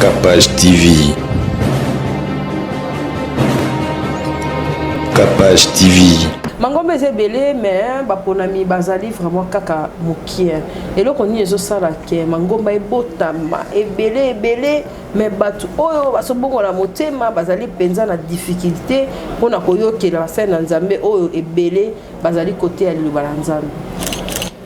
Capage TV. Capage TV. Mangombe est belé, mais baponami bazali vraiment kaka mokie. Et là on y est ça là que Mangomba est botama, est belé, mais batu oyo basobongo la motema bazali penza na difficulté pour na koyo ke la scène nzambe oyo est belé bazali côté à l'Ubalanzambe.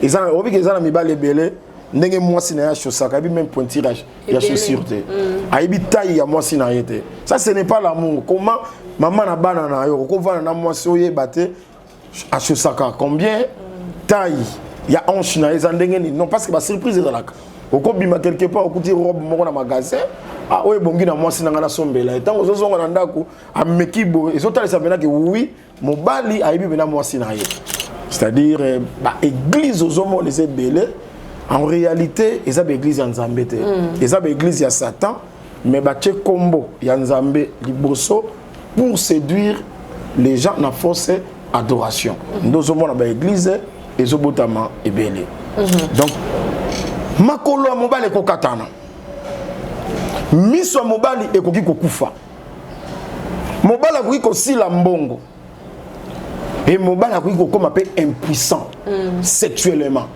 Ils ont obi que ça na mibale belé. Ndenge mwasi na ya chaussaka abi même pointirage ya chaussure te aibi taille ya mwasi na yete ça ce n'est pas l'amour comment maman na bana na yo ko vana na mwasi oye baté a chaussaka combien taille ya hanche na eza ndenge ni non parce que ba surprise ezalaka oko bima quelque part okuti robe moko na magasin ah oye bongi na mwasi na ngana sombela etango zozonga na ndako amekibo ezotalisa bena ke oui mobali aibi bena mwasi na ye c'est-à-dire ba église aux hommes les belé. En réalité, ils ont l'église Nzambe. Ils ont l'église à Satan, mais ils ont combo Nzambe liboso pour séduire les gens dans la fausse adoration. Nous avons l'église et les botama et belé. Donc, makolo mobile et kokatana. Miso mobile et koki kokufa. Mobile a koki kosila mbongo. Et mobile a koki comme un peu impuissant sexuellement.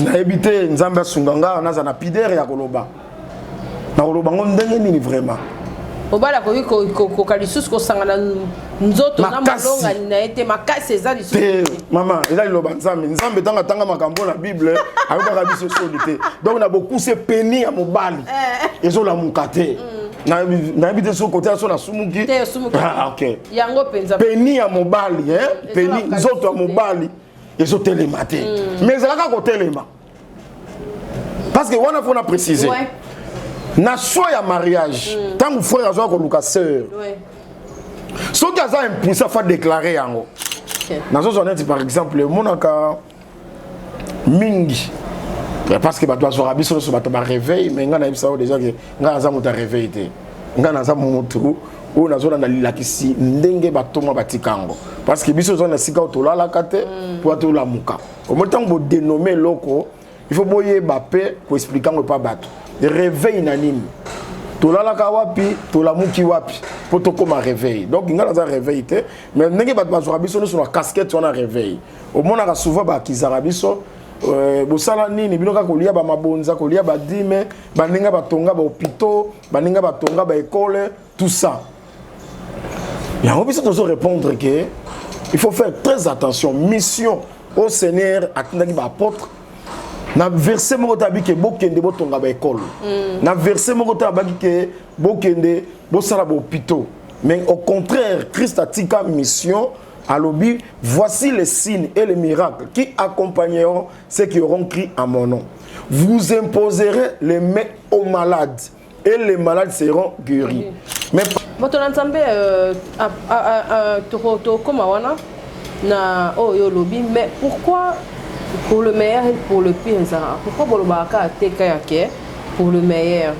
Na habité nzamba sunganga na za na pidere ya koloba na koloba ngondenge nini vraiment obala ko kalisus ko sangana nzoto na malonga na ete makasi ezali su maman ezali loba nzambe tanga makambo na bible ayoka biso solité donc na beaucoup c'est peni ya mobali ezola mukate na habité so côté so na sumuki ah OK yango penza peni ya mobali peni nzoto ya mobali ezo télématé mais ça ka ko téléma parce que on a précisé na choix ya mariage tant que frère azo ko luka sœur so que ça impuissant fa déclarer yango na zo zoneti par exemple monaka mingi parce que ba doit zora biso so ba to ba réveil mais ngana ibisa déjà que ngana za muta réveil té ngana za mutu ou na zona na lilakisi ndenge batoma batikango parce que biso zona sika otolala kate pour to la muka au moment où dénommer loko il faut boyer bapé pour expliquer ngo pas bato réveil nanime tolala ka wapi tolamuki wapi pour to koma réveil donc ngala za réveil te mais ndenge bato bazora biso sur la casquette on a réveil au moment on a souvent ba kizara biso bosala nini binoka kolia ba mabonza kolia ba dime baninga batonga ba hôpitaux baninga batonga ba école tout ça. Et on peut répondre que il faut faire très attention. Mission au Seigneur à qui apôtre. Na verset mo tabi ke bokende botonga ba école. Na verset mo tabi ke bokende bosala ba hôpitaux. Mais au contraire, Christ a tika mission à l'obi. Voici les signes et les miracles qui accompagneront ceux qui auront crié à mon nom. Vous imposerez les mains aux malades et les malades seront guéris. Mais votre ensemble comme wana na oyo lobby mais pourquoi pour le meilleur et pour le pire ça pourquoi bolobaka teka yake pour le meilleur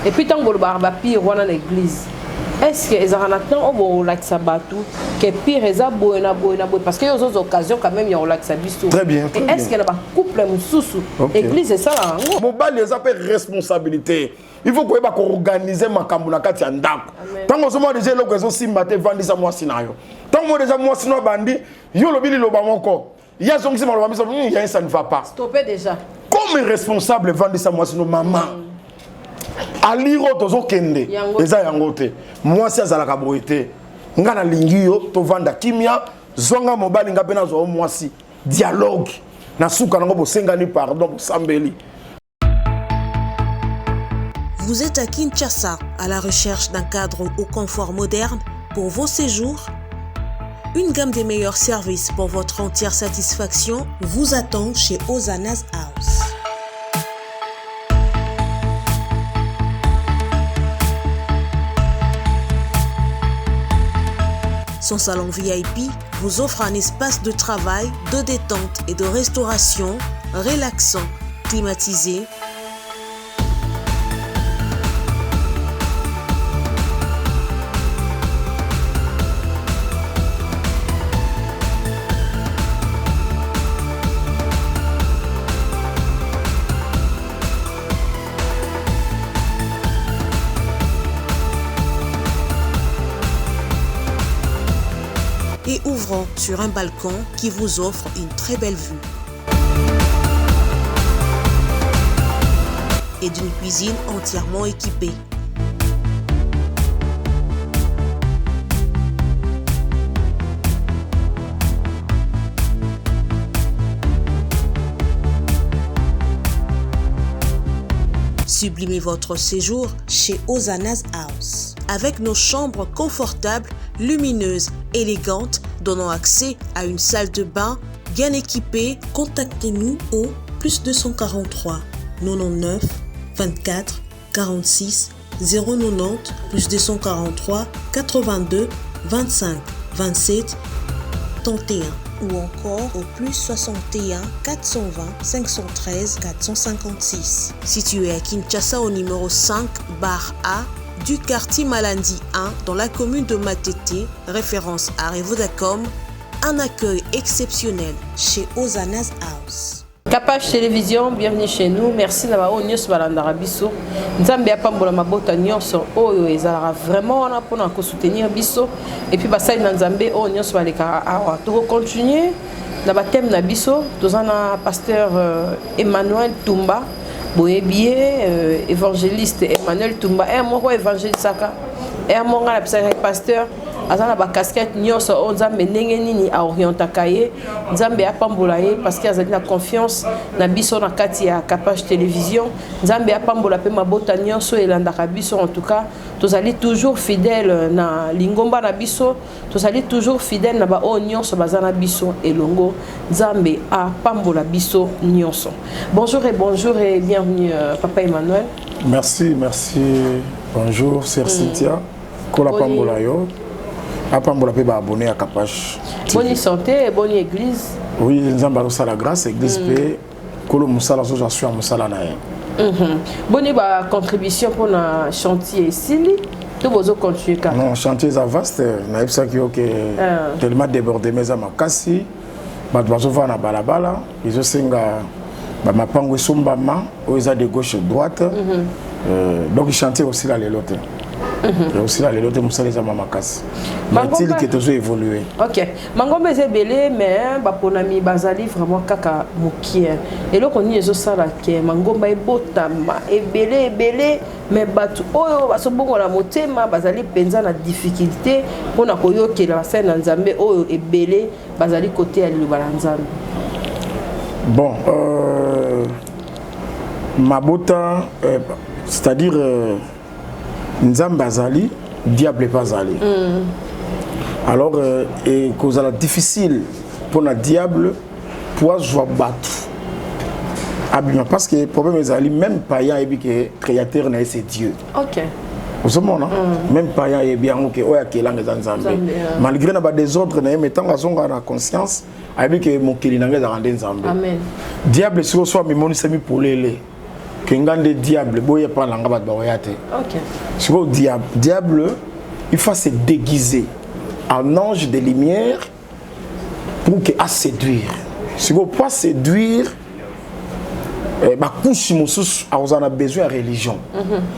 et puis tant bolobaka pire wana l'église est-ce que ezana tant obo like sabatu que pire eza boena parce que aux occasions quand même il y a like sabisu très bien est-ce que na ba couple mususu église c'est ça là mobile les appelle responsabilité. Il faut qu'on organise ma kambuna kati ya ndako. Tant que nous déjà l'occasion si maté vendre ça moi sinayo. Tant que déjà moi sino bandi, yo lobili loba moko. Il y a son qui m'a loba il y a ça ne va pas. Stopper déjà. Comme responsable vendre ça moi sino maman. Aliro tozo kende. Eza yangote. Moi si azala ka boité. Ngana lingi yo to vanda kimia zonga mobali ngape na zo moi si dialogue. Na suka nango bo sengani pardon bo sambeli. Vous êtes à Kinshasa, à la recherche d'un cadre au confort moderne pour vos séjours? Une gamme des meilleurs services pour votre entière satisfaction vous attend chez Hosanna's House. Son salon VIP vous offre un espace de travail, de détente et de restauration relaxant, climatisé, ouvrant sur un balcon qui vous offre une très belle vue. Et d'une cuisine entièrement équipée. Sublimez votre séjour chez Hosanna's House. Avec nos chambres confortables, lumineuses, élégantes, donnant accès à une salle de bain bien équipée, contactez-nous au +243 99 24 46 090 +243 82 25 27 31 ou encore au +61 420 513 456. Situé à Kinshasa au numéro 5 bar A du quartier Malandi 1 dans la commune de Matete, référence à Revodacom, un accueil exceptionnel chez Hosanna's House. Capage Télévision, bienvenue chez nous. Merci d'avoir eu nyos balandara biso. Nzambe apambola mabota nyos oyo ezala vraiment on a pour soutenir biso et puis basai na Nzambe o nyos baleka awa to continuer na batem na biso tozana pasteur Emmanuel Tumba boyebié évangéliste Emmanuel Tumba moko évangélisaka monga la pasteur azana ba casquette nyonso Nzambe ndenge nini a orientaka ye Nzambe apambola ye parce que azali na confiance na biso na kati ya Capage Télévision. Nzambe apambola pe mabota nyonso elandaka biso. En tout cas tozali toujours fidèle na lingomba na biso, tozali toujours fidèle na ba o nyonso bazana biso elongo. Nzambe apambola biso nyonso. Bonjour et bienvenue Papa Emmanuel. Merci. Bonjour Sœur Cynthia. Kola pambola yo. Apambola pe ba abonné à Capage. Bonne santé et bonne église. Oui, Nzamba rosa la grâce église pe kolo musala so j'assure musala na ye. Bonne ba contribution pour na chantier Sili. Tout bozo continuer ka. Non, chantier est vaste, na epsa ki OK tellement débordé mais à makasi. Ba bazo va na balabala, ils osenga ba mapango sombama, oza de gauche droite. Donc chantier aussi là les lotes. Et aussi là les lotes musala za mamakasi. Matil qui toujours évolué. OK. Mangombe ezebele mais ba ponami bazali vraiment kaka mokie. Et là on y ezo sala ke mangomba ebotama ebele mais batu oyo basobongo la motema bazali penza na difficulté pona koyokela basali na Nzambe oyo ebele bazali côté ya liloba la Nzambe. Bon, Mabota, c'est-à-dire Nzambe azali, diable pas allé. Alors, et cause la difficile pour le diable pour jouer battre. Parce que le problème est que même païen et que créateur c'est Dieu. OK. Vous savez, même païen est bien OK. Malgré les désordres, mais tant qu'ils ont la conscience, avec que mon kilinanga est rendu Nzambe. Amen. Diable si on soit mais mon semi pour les que ngande diable boya pas langa ba boyate. OK. Si le diable il faut se déguiser en ange de lumière pour que à séduire. Si on pas séduire ba couche mususu on a besoin de religion.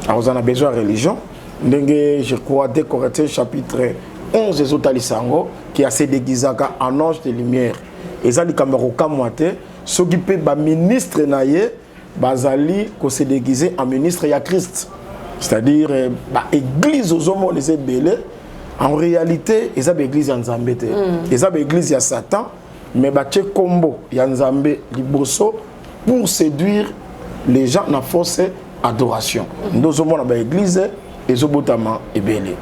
On a besoin de religion. Ndenge je crois 2 Corinthiens chapitre 11 ezotalisango qui a se déguisé en ange de lumière. Ezali kamero kamwate soki pe ba ministre naye bazali ko se déguiser en ministre ya Christ. C'est-à-dire ba église aux hommes les belé en réalité ils ont église ya Nzambe te. Ils ont église ya Satan mais ba tche combo ya Nzambe liboso pour séduire les gens na fausse adoration. Nous avons ba église et zobotama ebele.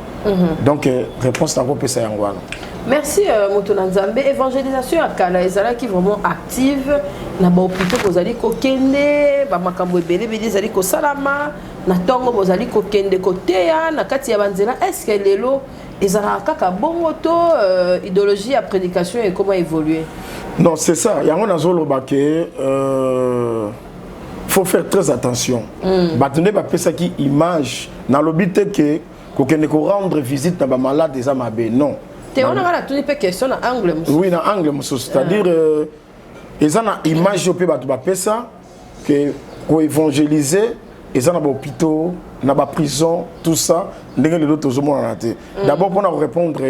Donc réponse na ko pesa yangwana. Merci Motona Nzambe. Évangélisation à Kala ezala qui vraiment active na ba hôpital bozali ko kende ba makambo ebele beli ezali ko salama na tongo bozali ko kende côté ya na kati ya banzela. Est-ce que lelo ezala kaka bongo to idéologie à prédication et comment évoluer? Non, c'est ça. Yango nazolo ba ke faut faire très attention. Batune ba pesa ki image na lobité que ko kende ko rendre visite na ba malade des amabe non. On a tout une question en anglais. Oui, en anglais, c'est-à-dire ils ont une image au pesa que pour évangéliser, ils ont des hôpitaux, des prisons, tout ça. D'abord pour répondre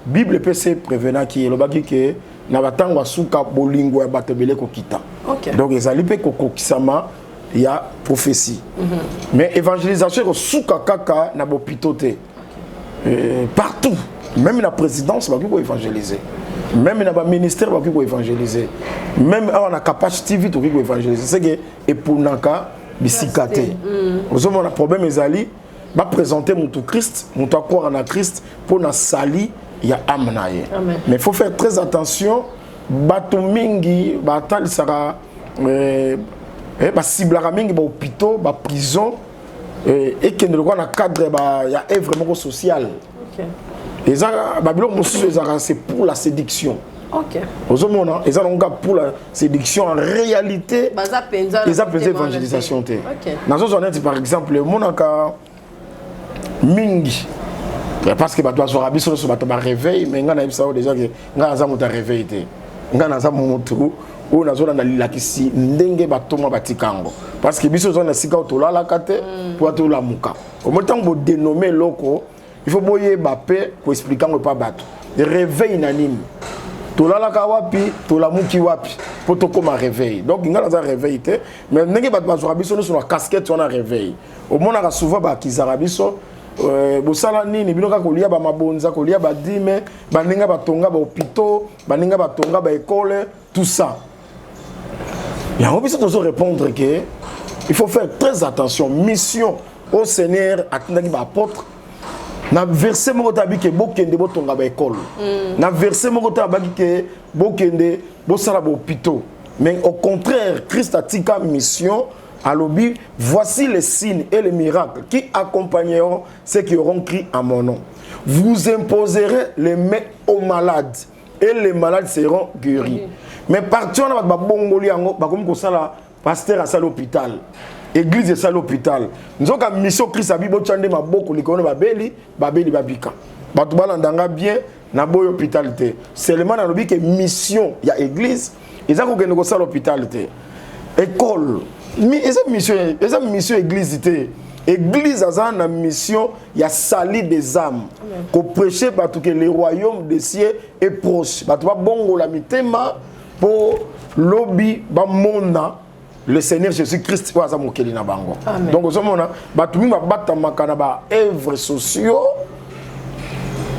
Bible PC prévenant qui lobaki que na batangwa suka bolingo ya batebele ko kita. Donc ezali pe ko kokisama ya prophétie. Mais évangélisation suka kaka na bopitote. Partout, même la présidence va pour évangéliser. Même dans le ministère va pour évangéliser. Même dans la capacité vite pour évangéliser. C'est que et pour naka bisikate. Vous avez un problème ezali va présenter mon tout Christ, mon tout croire en Christ pour na sali ya amnaye. Mais il faut faire très attention. Bato mingi batal sera ba ciblara mingi ba hôpitaux, ba prison et que ne le cadre ba ya vraiment social. Les Babylone c'est pour la séduction. Aux hommes ils ont pour la séduction en réalité. Ils appellent l'évangélisation. Dans ce sens par exemple le monaka mingi parce que bah toi sur abisso sur bah réveil mais ngana ibisa déjà que ngana za muta réveillé ngana za mutu ou na zona na lilakisi ndenge batoma batikango parce que biso zona sika otolala kate pour atola muka au moment où dénommer loko il faut boyer bapé pour expliquer ngo pas bato réveil nanime tolala ka wapi tola muki wapi pour to comme réveil donc ngana za réveil te mais ndenge bato bazora biso sur la casquette on a réveil au moment on a souvent ba kizara biso bosala nini bino ka kolia ba mabonza kolia ba dime baninga batonga ba hôpitaux baninga batonga ba école tout ça. Et on peut toujours répondre que il faut faire très attention. Mission au Seigneur à qui va apôtre. Na verset mo tabi ke bokende botonga ba école. Na verset mo tabi ke bokende bosala ba hôpitaux. Mais au contraire, Christ a tika mission. À l'obi, voici les signes et les miracles qui accompagneront ceux qui auront crié à mon nom. Vous imposerez les mains aux malades et les malades seront guéris. Mais partout on a ba bongoli yango ba comme ça la pasteur à l'hôpital. Église à l'hôpital. Nous avons mission Christ a bibo chande maboko likone babeli babika. Ba to balandanga bien na boy hôpitalité. Seulement na lobi que mission il y a église, ils ont ko ça l'hôpitalité. École esa mission église église a une mission il y a sali des âmes qu'on prêcher parce que le royaume des cieux est proche ba bongo la mitema pour lobby ba mona le Seigneur Jésus-Christ wa za mokeli na bango. Donc ozomona ba tumi ba batamaka na ba œuvres sociaux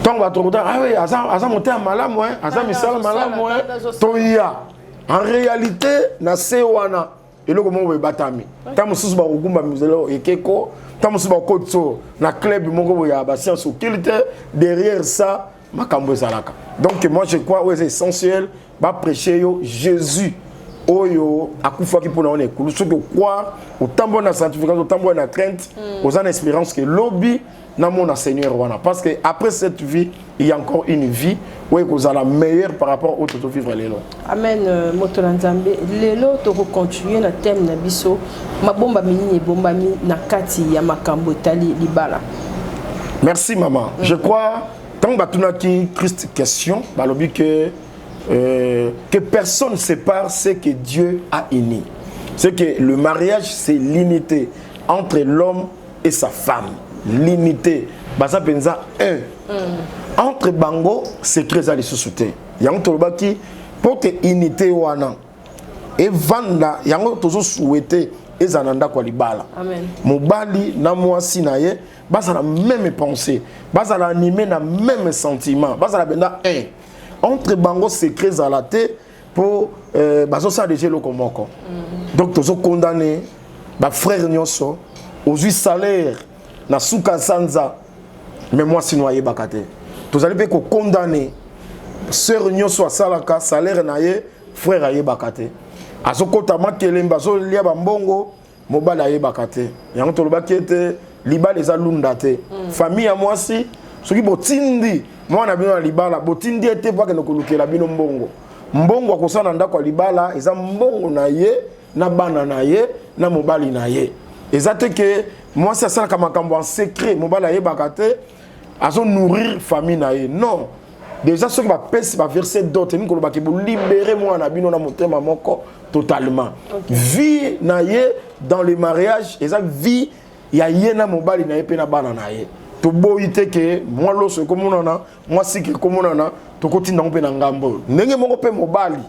tant ba trop ah oui asa monter à malamu asa misala malamu toya en réalité na sewana et là comment on batami tant mususu ba kugumba mizelo ekeko tant mususu ba kotso na club moko ya ba science occulte derrière ça makambo ezalaka. Donc moi je crois ouais c'est essentiel ba prêcher yo Jésus oyo akufa ki pona on ekulu ce que croire au tambo na sanctification au tambo na crainte aux en espérance que lobby na mon Seigneur wana parce que après cette vie il y a encore une vie où vous allez la meilleure par rapport au tout vivre lelo. Amen. Motola Nzambe lelo to continuer na thème na biso mabomba minini bomba mi na kati ya makambo tali libala. Merci maman. Je crois tant batuna ki Christ question balobi que personne ne sépare ce que Dieu a uni. C'est que le mariage c'est l'unité entre l'homme et sa femme. L'unité basa penza un entre bango secret ali susute yango tolobaki pour que unité wana et vanda yango tozo souhaiter ezananda kwa libala amen mobali na mwasi na ye basa la même pensée basa la animer na même sentiment basa la benda un entre bango secret alate pour baso ça déjà le komoko donc tozo condamner ba frère nyonso aux salaire na suka sanza mais moi sinon aye bakate tous allez be ko condamner sœur nyonso asalaka salaire na ye frère aye bakate azokota makelemba zo lia ba mbongo mobala aye bakate yango tolobaki ete libala eza lunda te famille ya mwasi soki botindi mwana bino na libala botindi ete paka na kolukela bino mbongo akosana ndako libala eza mbongo na ye na bana na ye na mobali na ye ezate ke moi c'est ça comme en secret mobala ye bakate azo nourrir famille na ye non déjà ce qui va passer va verser d'autres ni ko ba ke libérer moi na bino na motema moko totalement vie na ye dans le mariage eza vie ya ye na mobali na ye pe na bana na ye to boyite ke moi loso ko monana moi siki ko monana to koti na mpe na ngambo ndenge moko pe mobali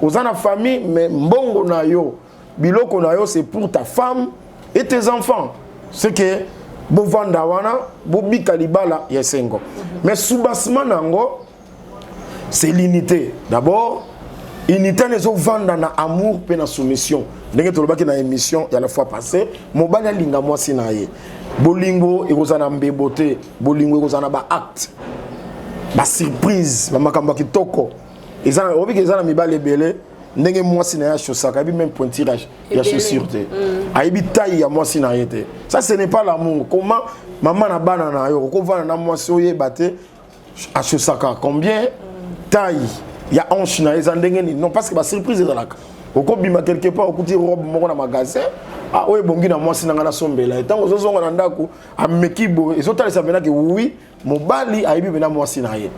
ozana famille mais mbongo na yo biloko na yo c'est pour ta femme et tes enfants c'est que bo vanda wana bo bika libala ya sengo mais soubassement nango c'est l'unité d'abord unité nezo vanda na amour pe na soumission ndenge to lobaki na émission ya la fois passée mobali alinga mwasi na ye bolingo ekozana mbebote bolingo ekozana ba acte ba surprise ba makambo kitoko ezana obiki ezana mibale belé ndenge mwasi na ya chaussaka bi même pointirage ya chaussure te aibi taille ya mwasi na yete ça ce n'est pas l'amour comment maman na bana na yo ko vana na mwasi oyeba te a chaussaka combien taille ya hanche na ezandenge ni non parce que ba surprise ezalaka okobima quelque part okuti robe moko na magasin ah oye bongi na mwasi na ngana sombela etango zozonga na ndako amekibo ezotalisa bena ke oui mobali aibi bena mwasi na ye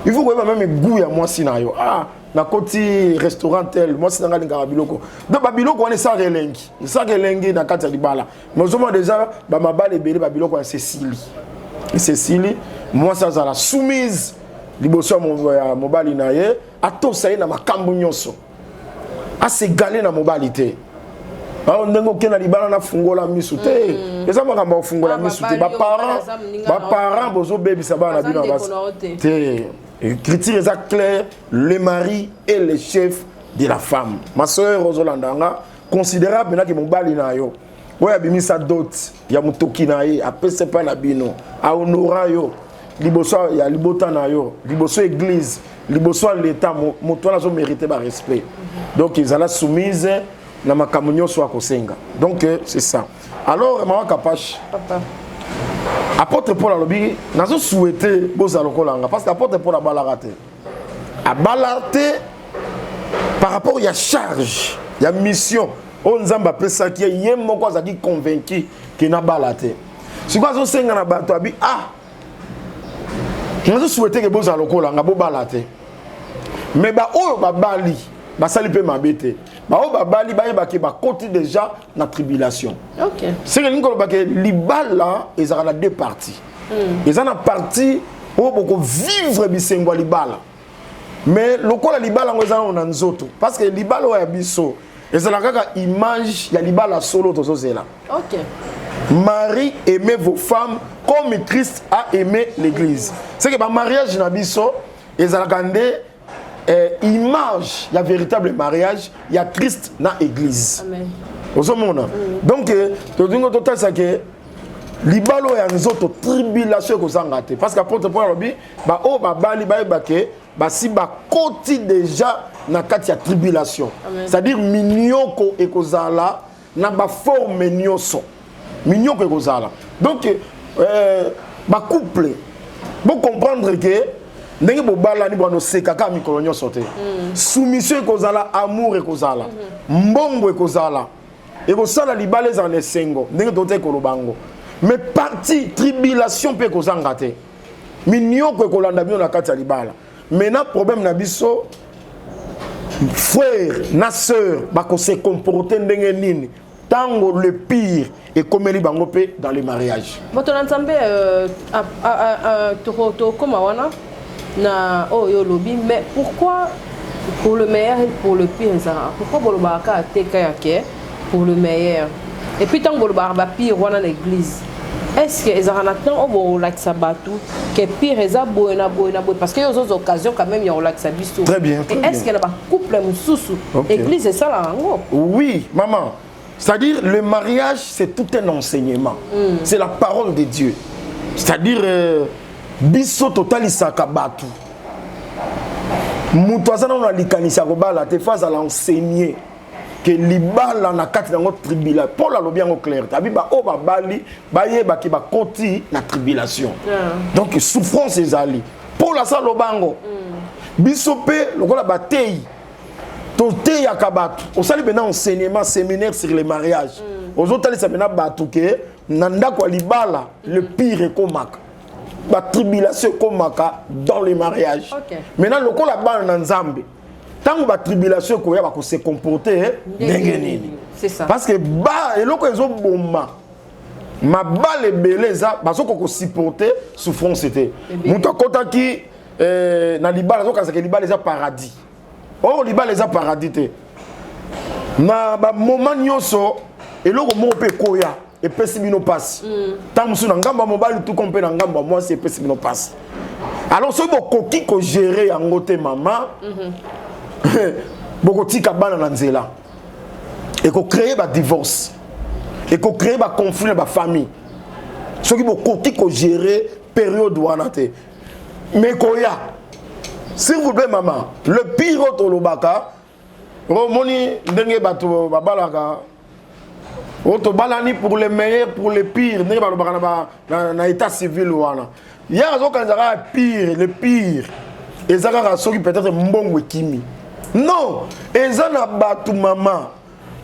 il faut que même goût ya mwasi na yo ah na koti restaurant tel mwasi na ngana ngaba biloko donc ba biloko wana ça relengi na kati ya libala mais au moins déjà ba mabale belé ba biloko ya Cécilie moi ça za la soumise liboso ya mobali na ye atosa ye na makambo nyonso asegalé na mobali te ah ndengo kena libala na fungola misu te eza makambo fungola misu te ba parents bozo bebisa bana bino basi te critique est clair le mari est le chef de la femme ma sœur Rosolandanga considérable na ke mobali na yo oya bimisa dot ya mutoki na ye apese pa na bino a honora yo liboso ya libota na yo liboso église liboso l'état moto na zo mériter ba respect donc ils alla soumise na makambo nyonso akosenga donc c'est ça alors mawa kapache papa apôtre Paul alobi nazo souhaiter boza lokolanga parce que apôtre Paul abalaka te par rapport ya charge ya mission on nzamba pesa ki ye moko azaki convaincu que na balate si quoi zo senga na bato abi ah nazo souhaiter que boza lokolanga bo balate mais ba oyo babali basali pe mabete ba o babali ba yeba ke ba côté déjà na tribulation. OK. C'est que ngolo ba ke libala ezaka na deux parties. Ezana partie o boko vivre bisengo libala. Mais lokola libala ngo ezana na nzoto parce que libala o ya biso ezala kaka image ya libala solo tozozela. OK. Marie, aimez vos femmes comme Christ a aimé l'église. C'est que ba mariage na biso ezala kande image, il y a véritable mariage, il y a Christ dans l'église. Amen. Donc, tu dis que libalo ya nzoto tribulation ko zangate parce qu'apôtre Paul lobi ba o ba bali ba ebake ba si ba koti déjà na kati ya tribulation. C'est-à-dire minyoko ekozala na ba forme nyoso. Minyoko ekozala. Donc ba couple pour comprendre que ndenge bobala ni bwana sekaka mikolo nyonso te soumission ekozala amour ekozala mbongo ekozala ekozala libala eza na esengo ndenge tote kolobango mais parti tribulation pe ekozanga te minyoko ekolanda bino na kati ya libala maintenant problème na biso frère na sœur bakose comporter ndenge nini tango le pire et comme les bango pe dans le mariage boto na nzambe to koma wana na oyo lobi mais pourquoi pour le meilleur et pour le pire ça pourquoi bolobaka ateka yake pour le meilleur et puis tant bolobaka ba pire wana na l'église est-ce que ezana tant obo laksa batu que pire eza boena parce que y a d'autres occasions quand même y a laksa biso très bien et est-ce que na ba couple mususu église c'est ça là ngo oui maman c'est-à-dire le mariage c'est tout un enseignement c'est la parole de Dieu c'est-à-dire biso totalisaka batu mutu azana na likanisa ko bala te face à l'enseigner que libala na kati na notre tribulation Paul alobi en clair tabi ba o ba bali ba yeba ki ba koti na tribulation donc souffrance ezali Paul asa lobango biso pe lokola batei to te ya kabatu osali bena enseignement séminaire sur le mariage ozotalisa bena batu ke na ndako libala le pire komaka la tribulation komaka dans le mariage. Okay. Maintenant le ko la bana na nzambe. Tant ba tribulation ko ya ba ko se comporter ndenge nini. C'est ça. Parce que ba eloko ezo bomba. ma balle ebele za bazoko ko supporter souffrance c'était muto kota ki na libala zo kasaka libala za paradis oh libala za paradis te na ba moment nyoso eloko mo pe koya et pesi bino passe tant musu na ngamba mobali tout compé na ngamba moi c'est pesi bino passe alors ce boko ki ko gérer yango te maman boko tika bana na nzela et ko créer ba divorce et qu'on crée des conflits dans la famille. Ce qui est gérer période wana te. Mais koya, s'il vous plaît maman, le pire au Lobaka, moni ndenge bato babalaka. Auto balani pour les meilleurs, pour les pires, ndenge balobaka na état civil wana. Ya zo kanzaka pire, le pire. Ezaka soki peut-être mbongo kimi. Non, ezana bato maman.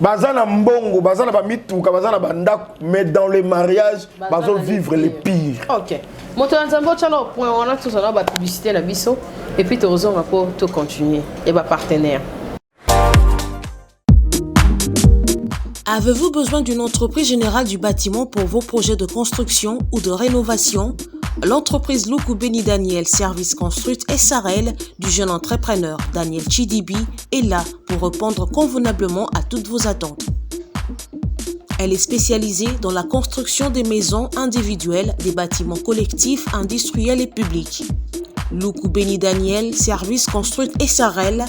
Bazana mbongo, bazana ba mituka, bazana banda, mais dans le mariage, bazo vivre les pires. OK. Moto nzambo tchalo point on a tout ça ba publicité na biso et puis tozo pour tout continuer et ba partenaire. Avez-vous besoin d'une entreprise générale du bâtiment pour vos projets de construction ou de rénovation? L'entreprise Luku Beni Daniel Service Construite SRL du jeune entrepreneur Daniel Chidibi est là pour répondre convenablement à toutes vos attentes. Elle est spécialisée dans la construction des maisons individuelles, des bâtiments collectifs, industriels et publics. Luku Beni Daniel Service Construite SRL,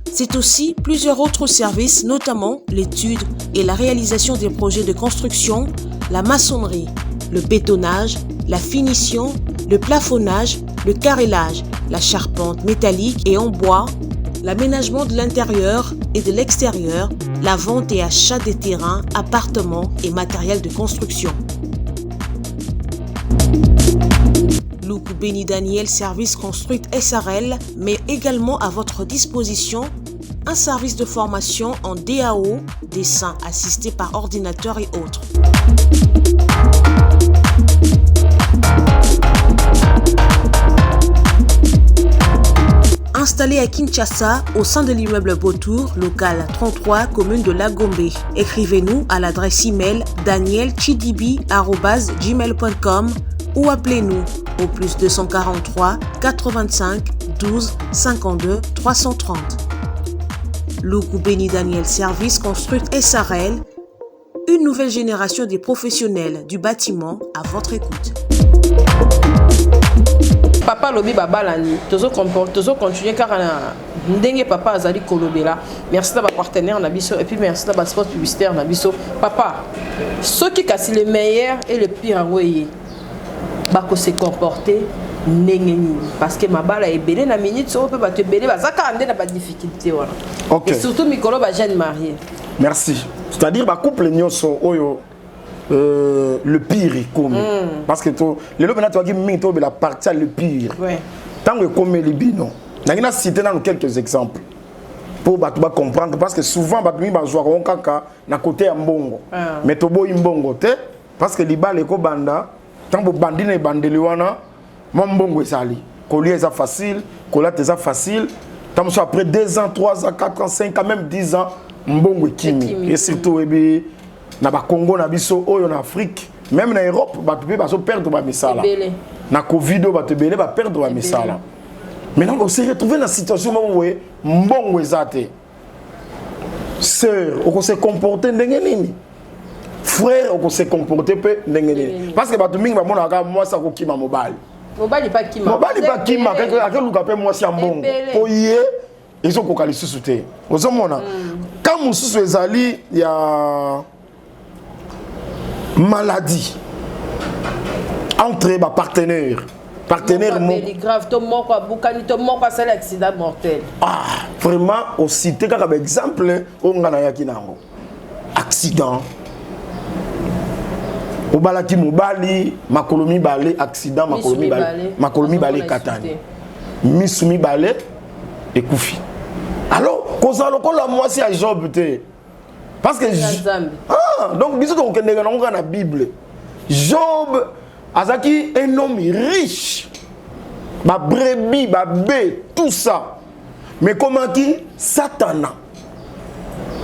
c'est aussi plusieurs autres services, notamment l'étude et la réalisation des projets de construction, la maçonnerie, le bétonnage, la finition, le plafonnage, le carrelage, la charpente métallique et en bois, l'aménagement de l'intérieur et de l'extérieur, la vente et achat des terrains, appartements et matériel de construction. Luku Beni Daniel Service Construite SRL met également à votre disposition un service de formation en DAO, dessin assisté par ordinateur et autres. Installé à Kinshasa, au sein de l'immeuble Beautour, local 33, commune de Lagombe. Écrivez-nous à l'adresse email danielchidibi@gmail.com ou appelez-nous au plus 243 85 12 52 330. Luku Beni Daniel Service Construite SRL, une nouvelle génération des professionnels du bâtiment à votre écoute. Papa lobi babalani tozo continuer car na ndenge papa azali kolobela. Merci à ba partenaire na biso et puis merci à ba spot publicitaire na biso. Papa, ceux qui cassent le meilleur et le pire en voyer. Ba ko se comporter ndenge parce que mabala ebele na minute so peut ba te belé bazaka ande na ba difficulté voilà. OK. Et surtout mikolo ba jeune marié. Merci. C'est-à-dire ba couple nyoso oyo le pire est comme parce que les lois maintenant tu as la partie le pire tant que comme les bino n'a cité dans quelques exemples pour comprendre parce que souvent batumi ba jouer on kaka na côté ya mbongo mais to boy mbongo te parce que libale ko banda tant bo bandine bandeli wana mon mbongo esali coller ça facile coller ça facile tant après 2 ans 3 ans 4 ans 5 ans même 10 ans mbongo kimi et surtout ebi na ba Congo na biso oyo na Afrique même na Europe batu pe baso perdre ba misala na Covid batu belé ba perdre ba misala maintenant on s'est retrouvé dans situation où mbongo ezate sœur on se comporter ndenge nini frère on se comporter pe ndenge nini parce que batu mingi ba mona ka moi ça ko kima mobile pas kima quelqu'un luka pe moi si mbongo oye ils ont kokali susute ozomona quand mususu ezali ya maladie entre les partenaires grave to moko bukani to moko c'est l'accident mortel vraiment aussi te comme exemple on ngana yaki nango accident obalaki mobali makolomi balé accident makolomi balé katani misumi balé ekufi alors kozalo ko la moi si à Job te parce que donc biso to okendeka na na Bible Job azaki un homme riche ba brebis ba bé tout ça mais comment qui Satan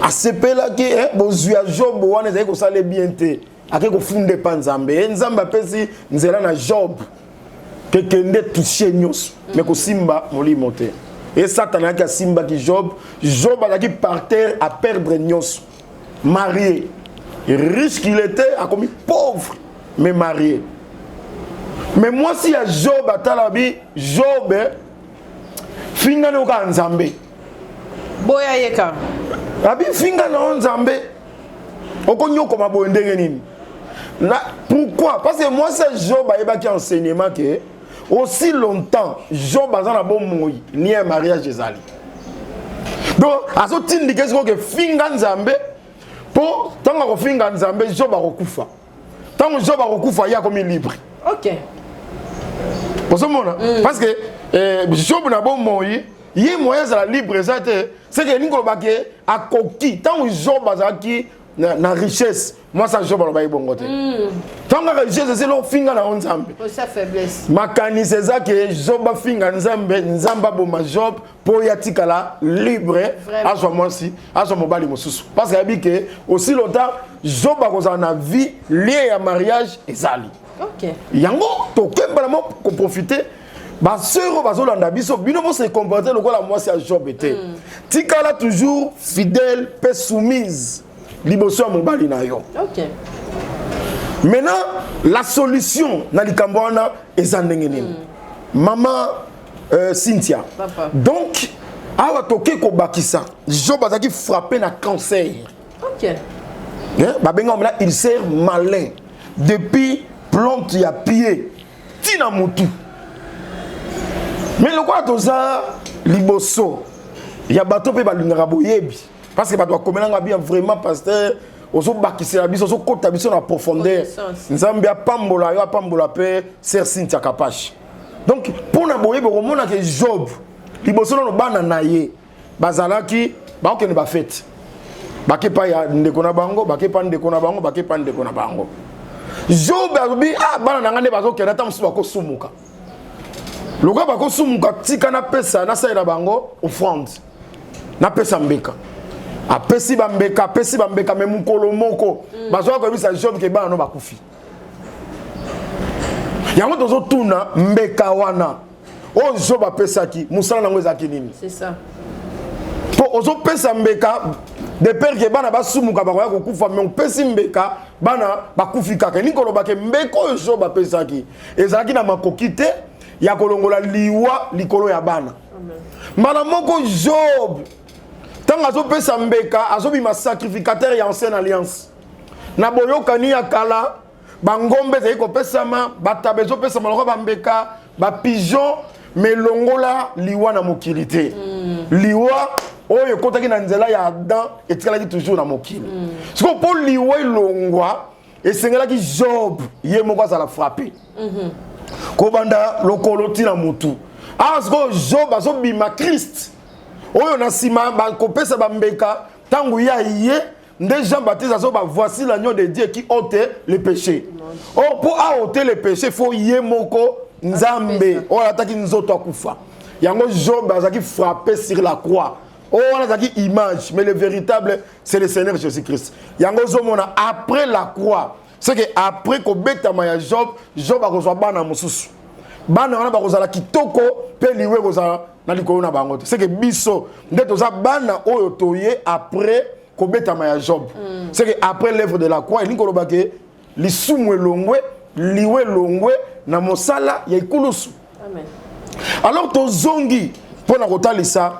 a sepela ki bozua Job wana ezali ko sale bien te ake kofunde pa nzambe nzambe apesi nzela na Job kekende toucher nyos mais ko simba molimo te et Satan a ki simba ki Job a ki par terre à perdre nyos marié riche qu'il était a commis pauvre mais marié mais moi si à Job atalabi Job finga no ka nzambe boya yeka abi finga na nzambe okonyo koma boye ndenge nini. Pourquoi? Parce que moi, c'est Job qui a enseignement que aussi longtemps, Job a un bon mot, ni un mariage des alliés. Donc, à ce titre, que finga nzambe, pour tant que finga nzambe, Job a recouvert. Tant que Job a recouvert, il y a comme libre. Ok. Pour ce moment, parce que Job n'a bon mot, il y a moyen de la libre, c'est que nous avons a coquille. Tant que Job a qui na richesse, moi ça Job a bon côté. Tant que la richesse c'est le finga na nzambe. Pour sa faiblesse. Makani c'est ça que Job a finga nzambe, nzamba bo ma Job pour yatikala libre à ce moment-ci, à ce moment-là mosusu. Parce qu'il dit que aussi longtemps Job a cause na vie lié à mariage et zali. OK. Yango to kembalamo ko profiter ba sœur bazolanda biso bino mo se comporter lokola moi c'est Job était. Tikala toujours fidèle, peu soumise. Liboso à mon bali na yo. OK. Maintenant, la solution na likambwana ezandenge nini. Maman Cynthia. Papa. Donc, awa toke ko bakisa. Job azaki frappé na cancer. OK. Ba benga omla il sert malin depuis plante ya pied tina mutu. Mais le quoi toza liboso ya bato pe balingaka boyebi. Parce que tu dois commander bien vraiment pasteur ozo bakisi la biso ozo kota biso na profondeur nzambe apambola yo apambola pe ser Cynthia Kapache. Donc pour na boye bo mona que Job liboso no bana na ye bazalaki ba okene ba fête bake pa ya ndeko na bango bake pa ndeko na bango bake pa ndeko na bango Job abi bana na ngande bazo kena tamusu bako sumuka loka bako sumuka tika na pesa na sa na bango offrande na pesa mbeka apesi bambeka me mukolo moko bazoka ko bisa Job ke bana no bakufi yango tozo tuna mbeka wana o Job apesaki musala nango ezaki nini. C'est ça. Po ozo pesa mbeka de père ke bana basumuka bakoya kokufa me opesi mbeka bana bakufi kaka nikolo bake mbeko Job apesaki ezalaki na makoki te ya kolongola liwa likolo ya bana. Amen. Mala moko Job tant azo pesa mbeka azo bima sacrificateur ya ancienne alliance na boyokani ya kala bangombe zai ko pesa ma batabezo pesa maloko bambeka ba pigeon melongola liwa na mokilité liwa oyo kotaki na nzela ya Adam etikala ki toujours na mokili siko po liwa ilongwa esengela ki Job ye moko azala frappé ko banda lokolo tina mutu asko Job azo bima Christ oyo na sima ba kopesa bambeka tangu ya ye nde Jean-Baptiste azo ba voici l'agneau de Dieu qui ôte les péchés. Or pour ôter les péchés faut ye moko nzambe o ataki nzoto akufa. Yango Job azaki frappé sur la croix. Oh on azaki image mais le véritable c'est le Seigneur Jésus-Christ. Yango zomona après la croix c'est que après ko beta maya Job akozwa bana mususu. Bana wana bakozala kitoko pe liwe kozala na likolo na bango c'est que biso ndeto za bana oyo toye après kobeta maya Job c'est que après l'œuvre de la croix il nikolo bake lisumu elongwe liwe longwe na mosala ya ikulusu. Amen. Alors tozongi pona kotalisa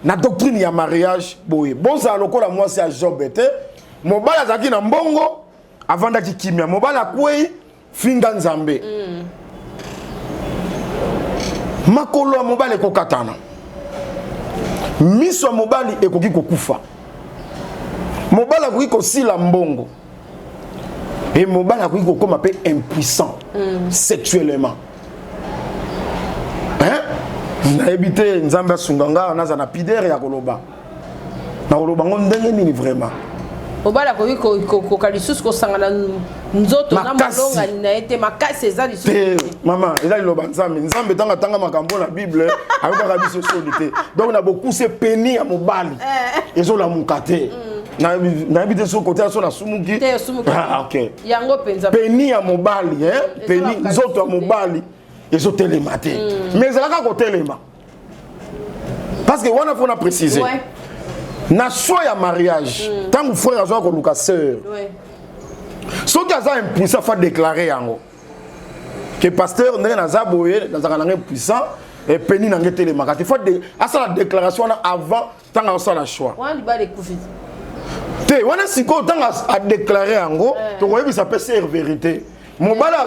na doctrine ya mariage boye bonza lokola moi c'est Job était mobala zaki na mbongo avanda kimia mobala kwei finga nzambe makolo ya mobali ekokatana miso ya mobali ekoki kokufa mobali akoki kosila mbongo et mobali akoki kokoma mpe impuissant sexuellement nayebi te nzambe asunga nga naza na pidere ya koloba na koloba ngo ndenge nini vraiment mobali akoki kokoka lisusu kosangana nzoto na molonga na ete makasi eza lisusu mama eza liloba nzambe tanga makambo na bible ayokaka biso soli te donc na beaucoup se peni ya mobali ezolamuka te habité sur côté à son sumuki. Ah OK. Yango penza. Peni ya mobali peni nzoto ya mobali ezotelemate. Mais ezalaka kotelema. Parce que on a précisé. Ouais. Na choix ya mariage, tant que frère azo ko luka sœur. Ouais. Ce qui a impuissant faut déclarer yango. Que pasteur ndenge na zaboye na zaka impuissant et peni na ngetelema. Il faut la déclaration avant tant que la choix. On dit ba de koufi. Te wana siko tant à déclarer yango, to koyebi ça peut ser vérité. Mobala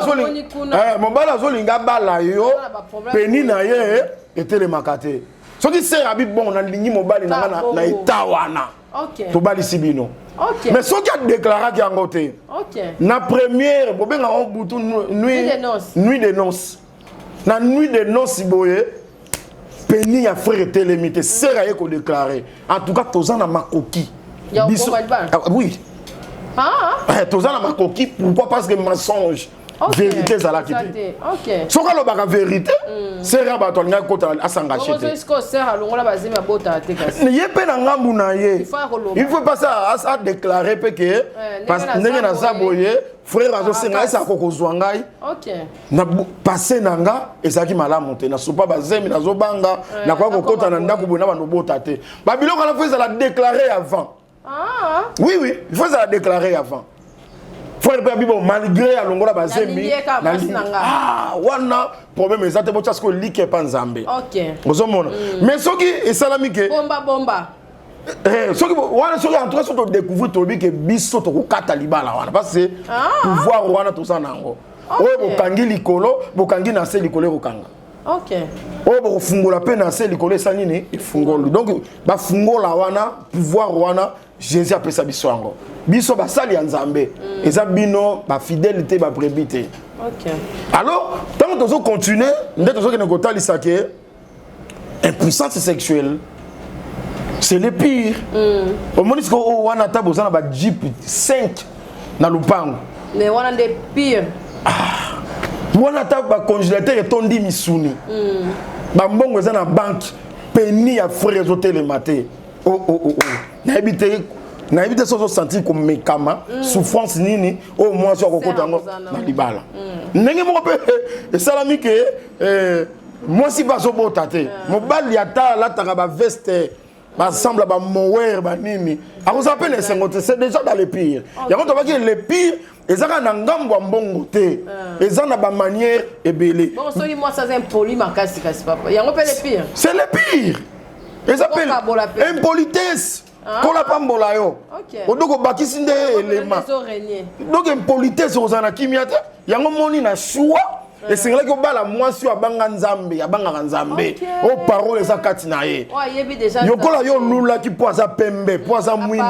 azolinga bala yo peni na ye etelema kate. Ce qui sert à bon on a ligné mobile na itawana. OK. To bali sibino. OK. Mais ce qui a déclaré qui en côté. OK. Na première bobenga on butu nuit de noces. Na nuit de noces boye peni ya frère telemité sert à ko déclarer. En tout cas tozana makoki. Oui. Ah. Tozana makoki pourquoi parce que mensonge. Okay. Vérité ça la quitter. OK. Ce qu'on a la vérité, c'est rabat on a côté à s'engager. Est-ce que c'est à longola bazemi abota tekasi. Il y a pas ngambu na ye. Il faut passer à déclarer que parce que ndenge na zaboye frère azo senga ça kokozwa ngai. OK. Na passer nanga ezaki malamu te na sopa bazemi na zo banga na kwa kokota na ndako bona bano bota te. Ba biloko na faut la déclarer avant. Ah. Oui, il faut la déclarer avant. Frère Bibo malgré à longola bazembi ah wana problème ezate bo tchasko like pa nzambe. OK. Ozomona. Mais soki esalami ke bomba. Soki wana soki en tout cas to découvrir to bi ke biso to kokata libala wana parce que pouvoir wana to sanango. Oyo bokangi likolo, bokangi na se likolo kokanga. OK. Oyo bofungola pe na se likolo esani ni ifungolo. Donc ba fungola wana pouvoir wana Jésus a pris sa biso ango. Biso ba sali ya nzambe. Eza bino ba fidélité ba brebité. OK. Alors, tant que tu continues, ndé to ke ngota lisake impuissance sexuelle. C'est le pire. Au moins que wana tabo za na ba jeep 5 na lupango. Mais wana des pires. Wana tabo ba congélateur etondi misuni. Ba mbongo za na banque peni ya frère hôtel maté. Oh. Na habité so sentir comme médicament souffrance nini au moins sur kokota ngo na libala. Ndenge moko pe esalami ke moi si bazo botate. Mobali ata la taka ba veste ba semble ba mower ba nini. A vous appelle les 50 c'est déjà dans les pires. Ya quand on va que les pires ezaka na ngambo mbongo te. Ezana ba manière ebele. Bon so moi ça impoli makasi kasi papa. Yango pe les pires. C'est les pires. Ils appellent impolitesse. Kola pambola yo. OK. Odoko bakisi nde elema. Donc impolitesse ozana kimiate. Yango moni na choix. Et c'est là que bala mwasi abanga nzambe, abanga nzambe. O parole za kati na ye. Oh, yebi déjà. Yokola yo lula ki poza pembe, poza mwindu.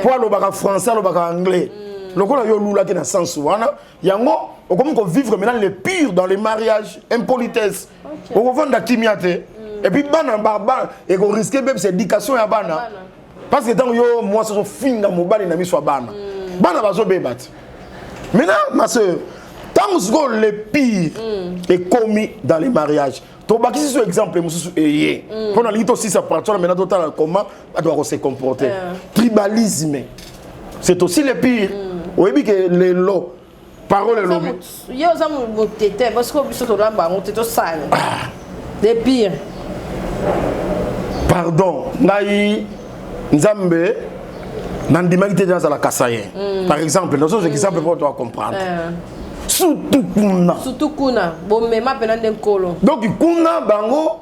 Po lo baka français, lo baka anglais. Lokola yo lula ki na sens wana. Yango okomi ko vivre maintenant le pire dans les mariages, impolitesse. O vanda kimiate. Et puis bana barba et qu'on risque même cette éducation ya bana. Parce que tant yo moi so finga mobali na miso bana. Bana bazo bebat. Maintenant ma sœur, tant que le pire est commis dans les mariages. To bakisi sur exemple mususu eye. Pour na lito si ça partout maintenant total comment doit se comporter. Tribalisme. C'est aussi le pire. Oui que les lots parole lobby. Yo za mo tete parce que biso to lamba on tete sale. Des pires. Pardon, nai nzambe nandimaki dans la kasaye. Par exemple, dans autres exemples pour toi comprendre. Surtout kuna. Bon mema penande nkolo. Donc kuna bango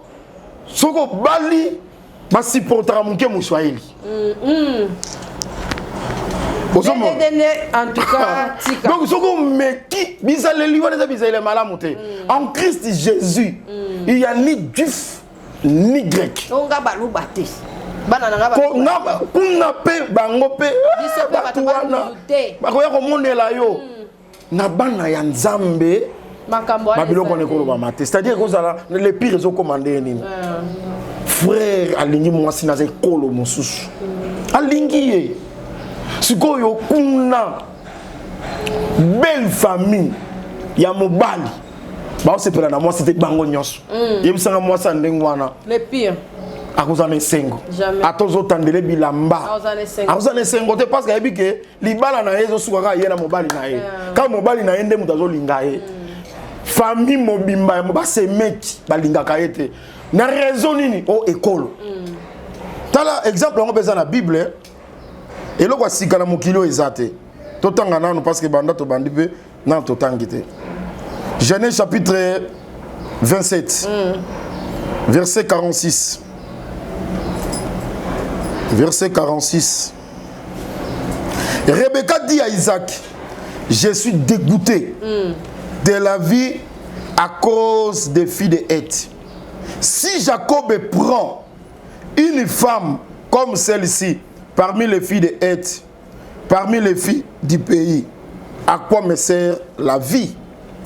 soko bali ba supportera muke muswahili. En tout cas, tika. Donc soko meki bizaleli wana bizaleli malamu te. En Christ Jésus, il y a ni juif ni grec. On ga balu baté. Bana nga ba. Kuna pe bango pe. Biso pe batwana. Bakoya ko mondela yo. Na bana ya nzambe. Makambo ba biloko ne ko ba maté. C'est-à-dire que les pires ont commandé nini. Frère alingi mwasi na zekolo mosusu. Alingi ye. Sikoyo kuna belle famille ya mobali. Bah on s'est pris là moi c'était bango nyos. Yebisanga moi ça ndengwana. Les pires. akozana esengo Jamais. atozotandele bilamba Akozana esengo te parce que ayebi ke libala na ye ezosukaka ye na mobali na ye kaka mobali na ye nde moto azolinga ye famille mobimba ya basemeki balingaka ye te na raison nini o ekolo tala exemple yango mpenza na bible eloko ya sika na mokili oyo eza te totanga nanu parce que banda tobandi mpe nanu totangi te Genèse chapitre 27 verset 46 verset 46 Rebecca dit à Isaac, je suis dégoûté de la vie à cause des filles de Heth. Si Jacob prend une femme comme celle-ci parmi les filles de Heth, parmi les filles du pays, à quoi me sert la vie?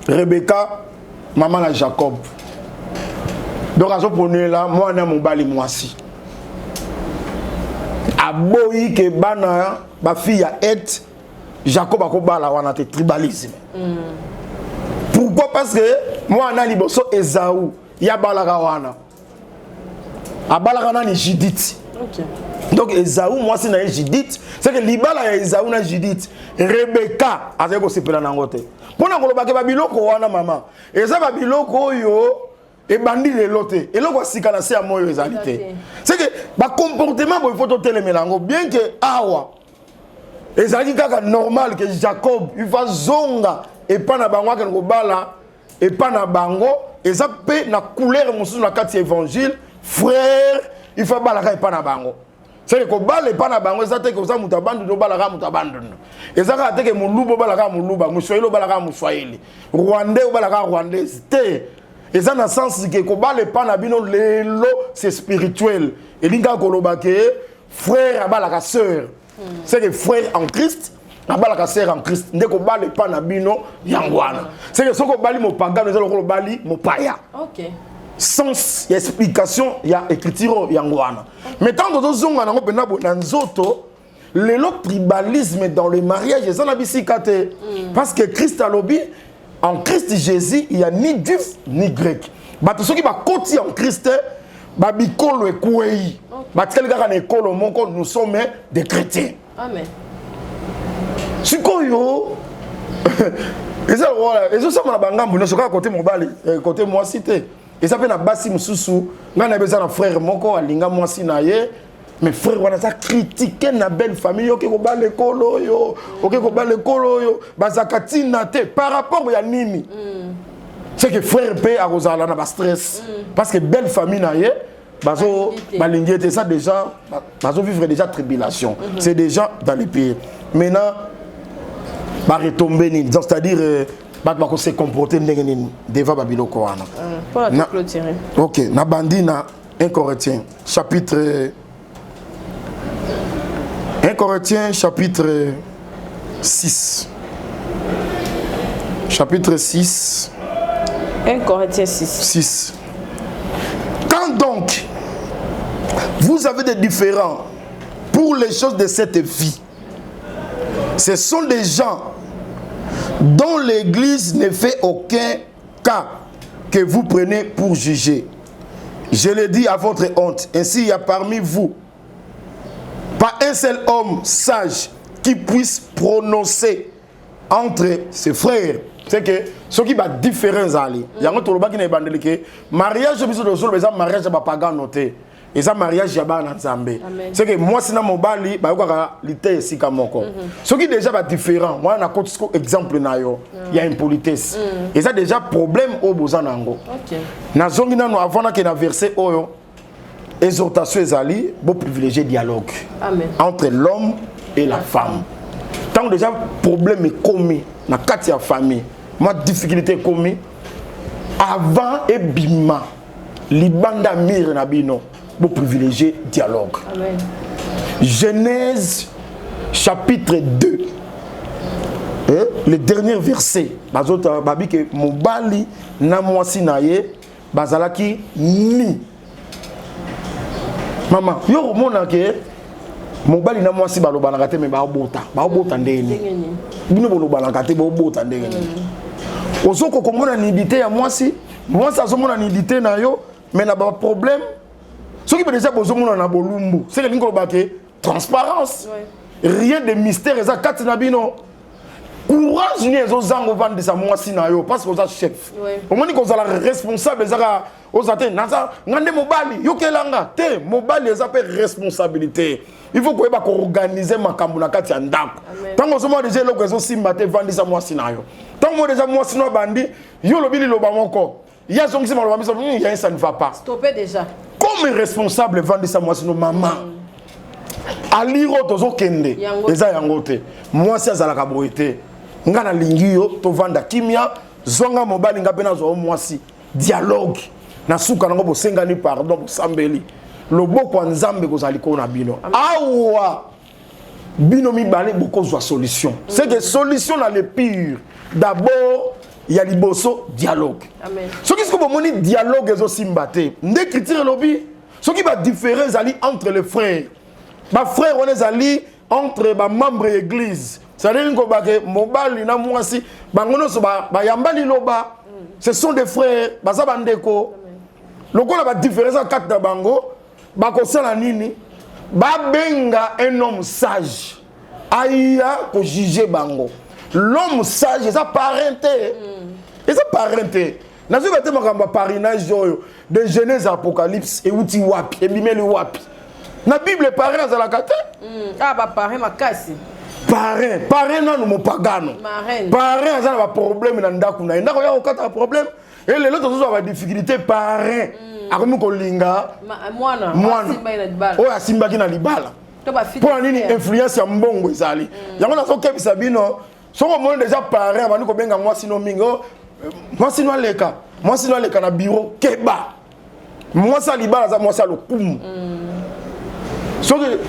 Rebecca, maman la Jacob. Donc à ce point-là, moi on a mon bali moi aussi. Aboyi ke bana ba fille à Heth, Jacob a kobala wana te tribalisme. Pourquoi? Parce que moi on a liboso Esaú, ya balaka wana. Abalaka na ni Judith. OK. Donc Esaú moi c'est na Judith, c'est que libala ya Esaú na Judith, Rebecca azeko sepela nango te. Pona koloba ke babiloko wana mama. Eza babiloko oyo et bandi les lotés et l'on sika na se amoyo ezalité c'est que ba comportement bo faut tele melango bien que awa ezali kaka normal que Jacob il va zonga et pas na bango ke ngobala et pas na bango eza pe na couleur musu na kati évangile frère il faut balaka et pas na bango c'est que bala et pas na bango eza te que ça mutabandu no balaka mutabandu eza ka te que mulubo balaka muluba muswahili balaka muswahili rwandais balaka rwandais te. Et ça dans le sens que kobale pa na bino lelo c'est spirituel. Et linga koloba ke frère abalaka sœur. C'est que frère en Christ abalaka sœur en Christ. Nde kobale pa na bino yangwana. C'est que soko bali mo pagan ezalo kobali mo paya. OK. Sens y explication ya écriture yangwana. Mais tant que zonga nango pena bo na nzoto lelo tribalisme dans le mariage ça na bisika te. Parce que Christ a lobby en Christ Jésus, il n'y a ni juif ni grec. Bato ceux qui va côté en Christ, babikolo et kouei. Batel gars en école au monde nous sommes des chrétiens. Amen. Sikoyo. Et ça voilà, et ça m'a bangambu ne soka côté mobali, côté moi cité. Et ça fait na basi mususu, ngana besoin na frère moko alinga moi sinaye. Mais frère, on a ça critiqué na belle famille, ok, ko ba l'école yo, ok, ko ba l'école yo, bazakati nate par rapport à nini. C'est que frère paie à Rosala na ba stress parce que belle famille na ye, bazo balingete ça déjà, bazo vivre déjà tribulation. C'est déjà dans les pires. Maintenant ba retomber ni, c'est-à-dire ba ko se comporter ndenge nini devant babiloko wana. Pour la clôturer. OK, na bandina 1 Corinthiens chapitre 1 Corinthiens chapitre 6. Chapitre 6. 1 Corinthiens 6. 6. Quand donc vous avez des différends pour les choses de cette vie, ce sont des gens dont l'Église ne fait aucun cas que vous prenez pour juger. Je le dis à votre honte. Ainsi, il y a parmi vous pas un seul homme sage qui puisse prononcer entre ses frères. C'est que ce qui va différents ali. Il y a un autre qui n'est pas que mariage biso de sol, mariage ba pagan noté. Et ça mariage ya ba na Nzambe. C'est que moi sina mobali ba yoka lité sika moko. Ce qui déjà va différent. Moi na côté exemple na yo, il y a impolitesse. Et ça déjà problème au bozanango. OK. Na zongi na no avant na ke na verset oyo. Exhortation ezali, bon privilégier dialogue. Amen. Entre l'homme et la femme. Tant déjà problème est commis dans la famille, ma difficulté est commis avant et bima, libanda mire nabino, bon privilégier dialogue. Amen. Genèse chapitre 2. Le dernier verset, bazota babi que mobali na mwasi na ye bazalaki ni. Maman, yo mona ke mobali na mwasi balobana te me baobota ndeni. Bino bolobana te baobota ndeni. Ozoko komona nidité ya mwasi, mwasi azomona nidité na yo, mais na ba problème Ce qui peut déjà besoin de bolumbu, c'est que transparence. Rien de mystère, et ça, Katinabino. Courage, ni les gens vendre sa moisi na yo parce que vous êtes chef. Au moins, vous êtes responsable, vous êtes mobali, yokelanga, te, mobali, les appels responsabilité. Il faut que vous organiser ma kambuna kati andako. Tant que vous avez déjà l'occasion de vendre vendre sa moisi na yo. Tant que vous avez déjà moisi na bandi, yo lobili loba moko. Il y a son qui il y a ça ne va pas. Stoppez déjà. Comme responsable vendre sa moisi na maman. Aliro tozo kende. Eza yangote. Moisi azalaka boité. Ngana lingio to vanda kimia zonga mobali ngapena zo mwasi dialogue na suka nango bosenga ni pardon bosambeli loboko nzambe kozali ko na bino awa bino mibale bokozwa solution c'est que solution na le pire d'abord il y a liboso dialogue amen ce qui se bomoni dialogue ezo simbate nde critique lobi ce qui va différer ali entre les frères ba frère on les ali entre ba membres église. C'est-à-dire que mobali na mwasi bangono so ba yambali loba ce sont des frères baza bandeko lokola ba différence en quatre bango ba ko sala nini ba benga un homme sage aya ko juger bango l'homme sage ça parenté et ça parenté na zo bete makamba parinage de Genèse Apocalypse et uti wapi et bimeli wapi na Bible parrain za la kate ah ba parrain makasi parrain non mon pagano parrain ça va problème dans ndaku na ndako ya okata problème et les autres ont des difficultés parrain akomi ko linga mwana simba ina libala o simba kina libala pour nini influence ya mbongo ezali yango na so kebisa bino so ko mon déjà parrain bani ko benga moi sino mingo moi sino leka na bureau keba moi ça libala za moi ça le kum so que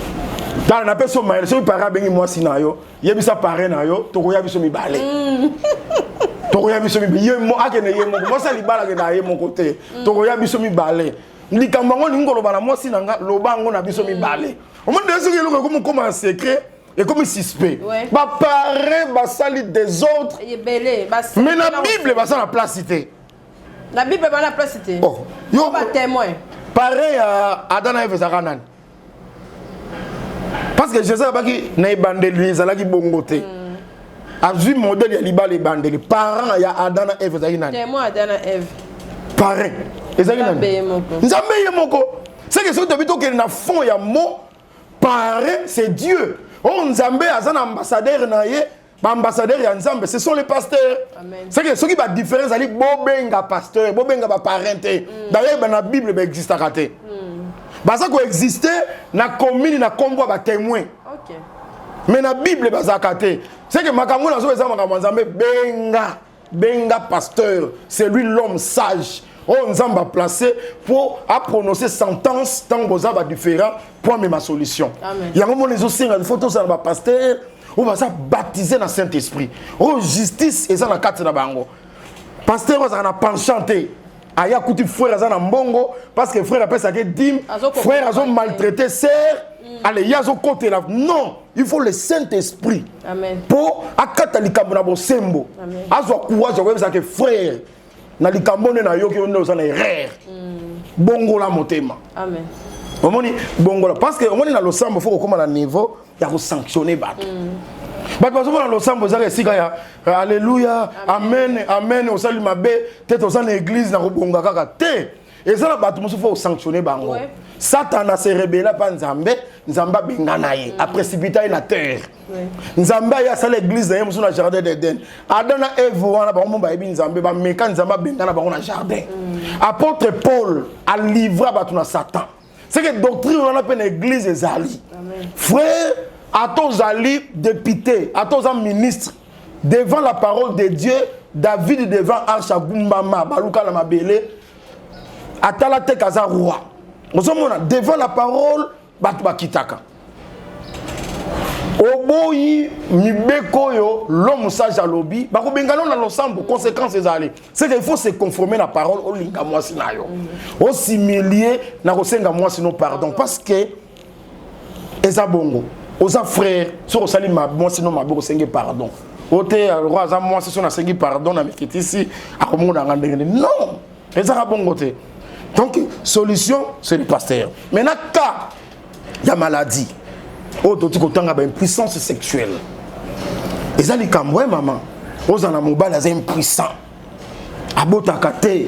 dans la personne maïle so parrain bengi moi sinayo yebisa parrain na yo to ko yabiso mi balé to ko yabiso mi biye mo akene ye mo moi ça libala ke na ye mon côté to ko yabiso mi balé likambango ngolo bana moi sinanga lobango na biso mi balé au moins de ce que le comme un secret et comme suspect ba parrain ba sali des autres mais la Bible ba ça la place cité la Bible ba la place cité oh yo ba témoin pareil à Adam et Ève zakanan parce que Jésus a dit na ibandeli zalaki bongote a vu modèle ya libala ibandeli parents ya Adam et Ève zakanan témoin Adam et Ève pareil ezakanan nzambe ye moko c'est que ce que tu na fond ya mot parrain c'est Dieu. On Nzambe azan ambassadeur na ye, ba ambassadeur ya Nzambe, ce sont les pasteurs. C'est que ce qui va différence ali bobenga pasteur, bobenga ba parenté. D'ailleurs dans la Bible ba existe raté. Ba ça ko exister na commune na kombo ba témoin. OK. Mais na Bible ba zakate. C'est que makambo na zo eza makambo Nzambe benga pasteur, c'est lui l'homme sage. On nous a placé pour prononcer sentence tant que vous avez différent pour ma solution. Il y a un moment les aussi il faut tous aller pasteur on va ça baptiser dans Saint-Esprit. Oh justice et ça la carte na bango. Pasteur on a penchanté. Aya kuti frère za na mbongo parce que frère appelle ça que dim frère a maltraité sœur. Allez yazo côté là non, il faut le Saint-Esprit. Amen. Pour akata likambo na bosembo. Azo courage ouais ça que frère na likambone na yoki on est na erreur bongo la motema amen omoni bongo la parce que omoni na losambo faut comment na niveau ya ko sanctionner bato bato bazo na losambo za sika ya alléluia amen amen o sali mabe tete o na église na ko bonga kaka te et ça la bato mo faut sanctionner bango Satan a se rebellé par Nzambe Nzamba bengana ye a précipité na terre Nzamba ya sa l'église na yemo na jardin d'Éden Adana Ève wana ba mo ba ebi Nzambe ba meka Nzamba bengana ba na jardin apôtre Paul a livré ba na Satan c'est que doctrine on appelle l'église ezali frère à tous ali député à tous ministre devant la parole de Dieu David devant Archagumbama baluka na mabele atala te kaza roi. Devant la parole, Batubakitaka. Oboyi, Mibekoyo, l'homme sage à lobby, Bakubengano dans l'ensemble, conséquences des allées. C'est qu'il faut se conformer à la parole au linga moi sinayo. Au similier, na kosenga moi sinon pardon. Parce que, Ezabongo, aux frères, sur le salut, moi sinon ma bo sengi pardon. Ote, roi, moi si on a sengi pardon, na mekiti ici, à comment on a rendu. Non! Ezabongo te. Donc, solution, c'est le pasteur. Maintenant, cas, il y a maladie. Oh, tu as une puissance sexuelle. Et ça, les camps, ouais, maman. Aux en amobal, ils sont impuissants. Abota kate.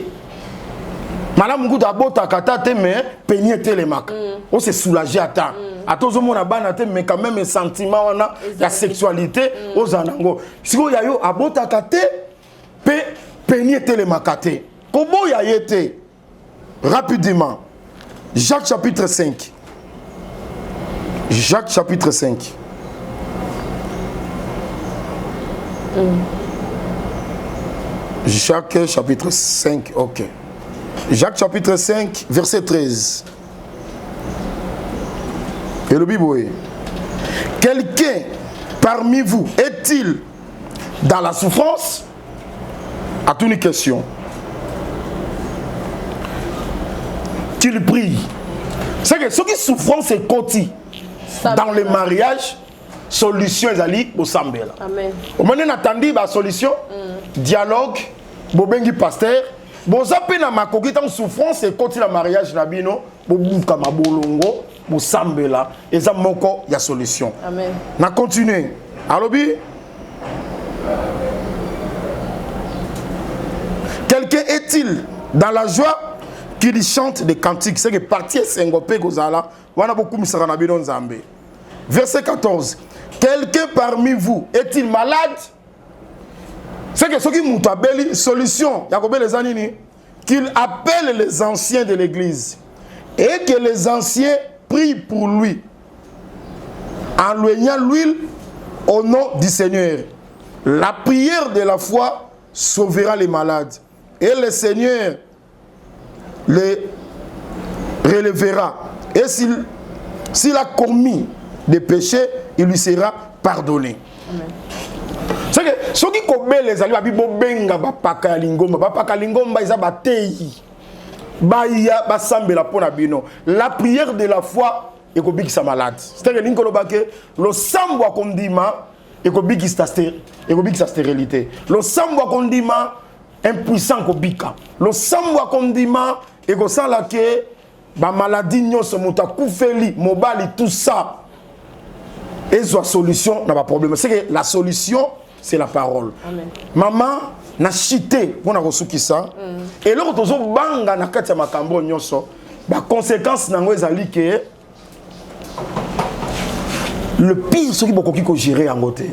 Madame Moukou d'abota kate, mais peigner les macs. On s'est soulagé à temps. À tous les gens, mais quand même, un sentiment, la sexualité, aux en ango. Si vous avez abota kate, peigner les macs. Comment y a été? Rapidement. Jacques chapitre 5. Jacques chapitre 5. Jacques chapitre 5, ok. Jacques chapitre 5, verset 13. Et le Bible, quelqu'un parmi vous est-il dans la souffrance? À toute une question. Qu'il prie. C'est que ce qui souffrance c'est côté. Dans le mariage, solution est allée au Sambela. Amen. Au moment où on attendit la solution, dialogue, bobengi pasteur, bozape na makoki tant souffrance et côté le mariage nabino, bobuka mabolongo, bo Sambela, et ça moko y a solution. Amen. Na continue. Alobi. Quelqu'un est-il dans la joie qu'il chante des cantiques? C'est que partie sengopé gozala, wana beaucoup misara na bino nzambe. Verset 14. Quelqu'un parmi vous est-il malade? C'est que ce qui moutabeli solution, Yakobe les anini, qu'il appelle les anciens de l'église et que les anciens prient pour lui en loignant l'huile au nom du Seigneur. La prière de la foi sauvera les malades et le Seigneur les relèvera. Et s'il a commis des péchés, il lui sera pardonné. Amen. C'est que ceux qui commettent les alliés, ils vont benga bapaka lingomba, bapaka lingomba ils abatei, baya basambela pona bino. La prière de la foi est comme big sa malade. C'est que l'incolo baké, le sambo kondima est comme big sa stérilité. Le sambo kondima impuissant ko bika. Le sambo kondima est comme ça là que ba maladie nyonso muta kufeli, mobali tout ça. Et la solution n'a pas de problème. C'est que la solution, c'est la parole. Amen. Maman n'a chité pour na resuki ça. Et là quand on banga na kati ya makambo nyonso, ba conséquence nango ezali que le pire ce qui beaucoup qui ko gérer en côté.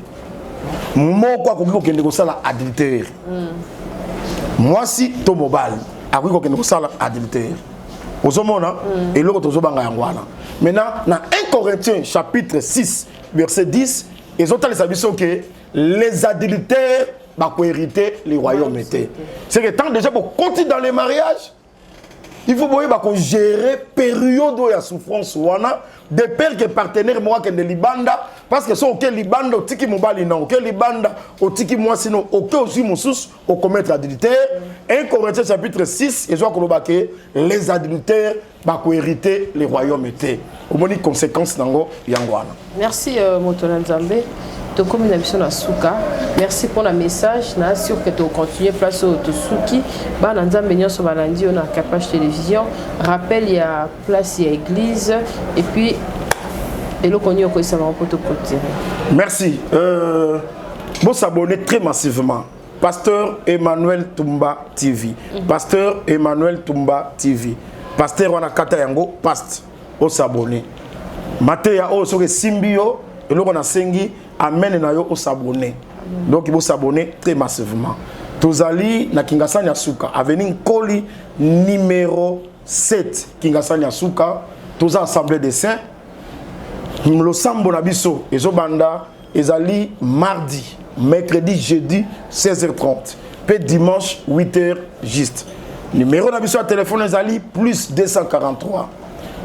Moko ko kende ko sala adultère. Moi si to mobile, ako ko kende ko sala adultère. Ozomona et là quand on banga yangwana. Maintenant dans 1 Corinthiens chapitre 6 verset 10, ils ont dit que les adultères vont hériter les royaumes. C'est que tant déjà pour continuer dans les mariages, il faut gérer la période de souffrance. Des pères qui partenaires moi qui ne libanda parce que sont libanda au tiki mobali non ok libanda au tiki moi sinon ok aussi moussous au commettre adultère. 1 Corinthiens chapitre 6 ils ont que les adultères vont hériter les royaumes. Au moins conséquence nango yangwana. Merci Motola Nzambe. To comme une émission à Souka. Merci pour le message. Na sûr que tu continues place au Tosuki. Ba Nzambe nyonso balandi on a Capage télévision. Rappel il y a place il y a église et puis et le connu ko ça va pour te côté. Merci. Bon s'abonner très massivement. Pasteur Emmanuel Tumba TV. Pasteur Emmanuel Tumba TV. Pasteur wana kata yango past au s'abonner. Mateya o so ke simbio et là on a sengi amen na yo au s'abonner. Donc il faut s'abonner très massivement. Tozali na Kingasani Asuka avenue Koli numéro 7 Kingasani Asuka toza assemblée des saints. Le sambo na biso ezobanda ezali mardi, mercredi, jeudi 16h30, puis dimanche 8h juste. Numéro na biso à téléphone ezali plus 243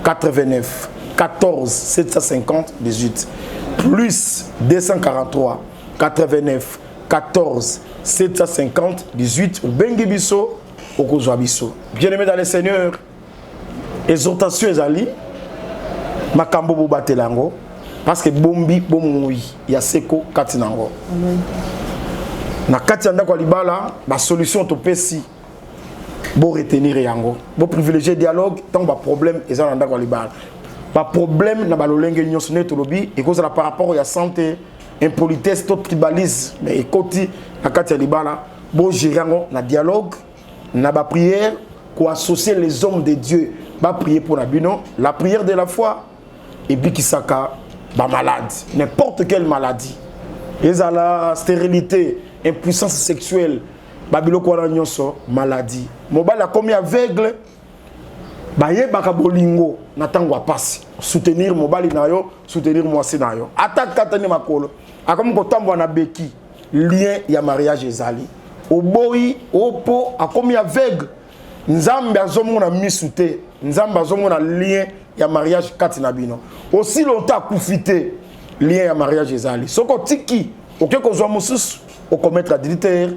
89 14 750 18 plus 243 89 14 750 18 ou bengi biso okozwa biso. Bien-aimé dans le Seigneur, exhortation ezali makambo bobatelango parce que bombi bomui ya seko katinango. Amen. Na kati anda kwa libala ba solution to pesi Bon retenir yango. Bon privilégier dialogue tant ba problème et ça ndako libala. Ba problème na ba lolenge nyonso ne tolobi et cause par rapport à santé, impolitesse, tout tribalisme mais écoti na kati ya libala. Bon gérer yango na dialogue, na ba prière pour associer les hommes de Dieu. Ba prier pour la bino, la prière de la foi et bikisaka ba malade, n'importe quelle maladie. Et la stérilité, impuissance sexuelle, babilo kwa nyonso maladie. Mobile a commis aveugle, baye bakabolingo natangwa passe. Soutenir mobile na yo, soutenir mwasi na yo. Attaque katani makolo. Akomi kotambo na beki lien ya mariage ezali. Oboyi opo akomi aveugle. Nzambe azomona misute, nzambe azomona lien ya mariage kati na bino. Aussi longtemps kufite lien ya mariage ezali. Soko tiki, ok kozwa mususu, au commettre adultère.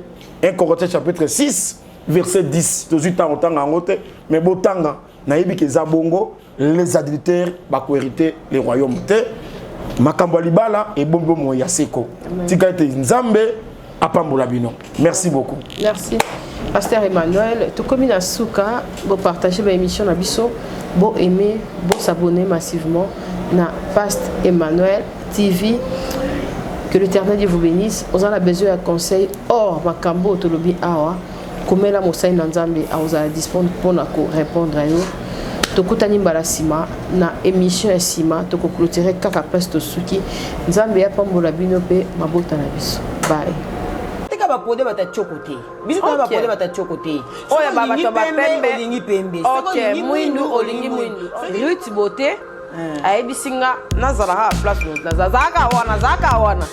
1 Corinthiens chapitre 6, verset 10. Toujours temps autant en route, mais botanga, naïbi ke zabongo, les adultères, bako hériter les royaumes. Makambo libala et bombo mo yaseko. Tika ete nzambe apambola bino. Merci beaucoup. Merci. Pasteur Emmanuel, tout comme il a souka, vous partagez l'émission na biso, vous aimez, vous s'abonner massivement na Pasteur Emmanuel TV. Que l'Éternel Dieu vous bénisse. Vous avez besoin de conseils. Or, Makambo, Tolobi, Awa, comme la Moussaï Nanzambe, vous avez disponible pour répondre à vous. Tokutani Balasima, na émission Sima, Toko clôturer Kaka Pesto Suki, Nzambe ya Pambola Binope, Mabota Nabiso. Bye. Ba pode bata chokote. Biso ba pode bata chokote. Oh ya baba to ba pembe. Olingi pembe. OK, muindu olingi muindu. Ruth Bote. Aibi singa nazara ha place no. Zaka wana.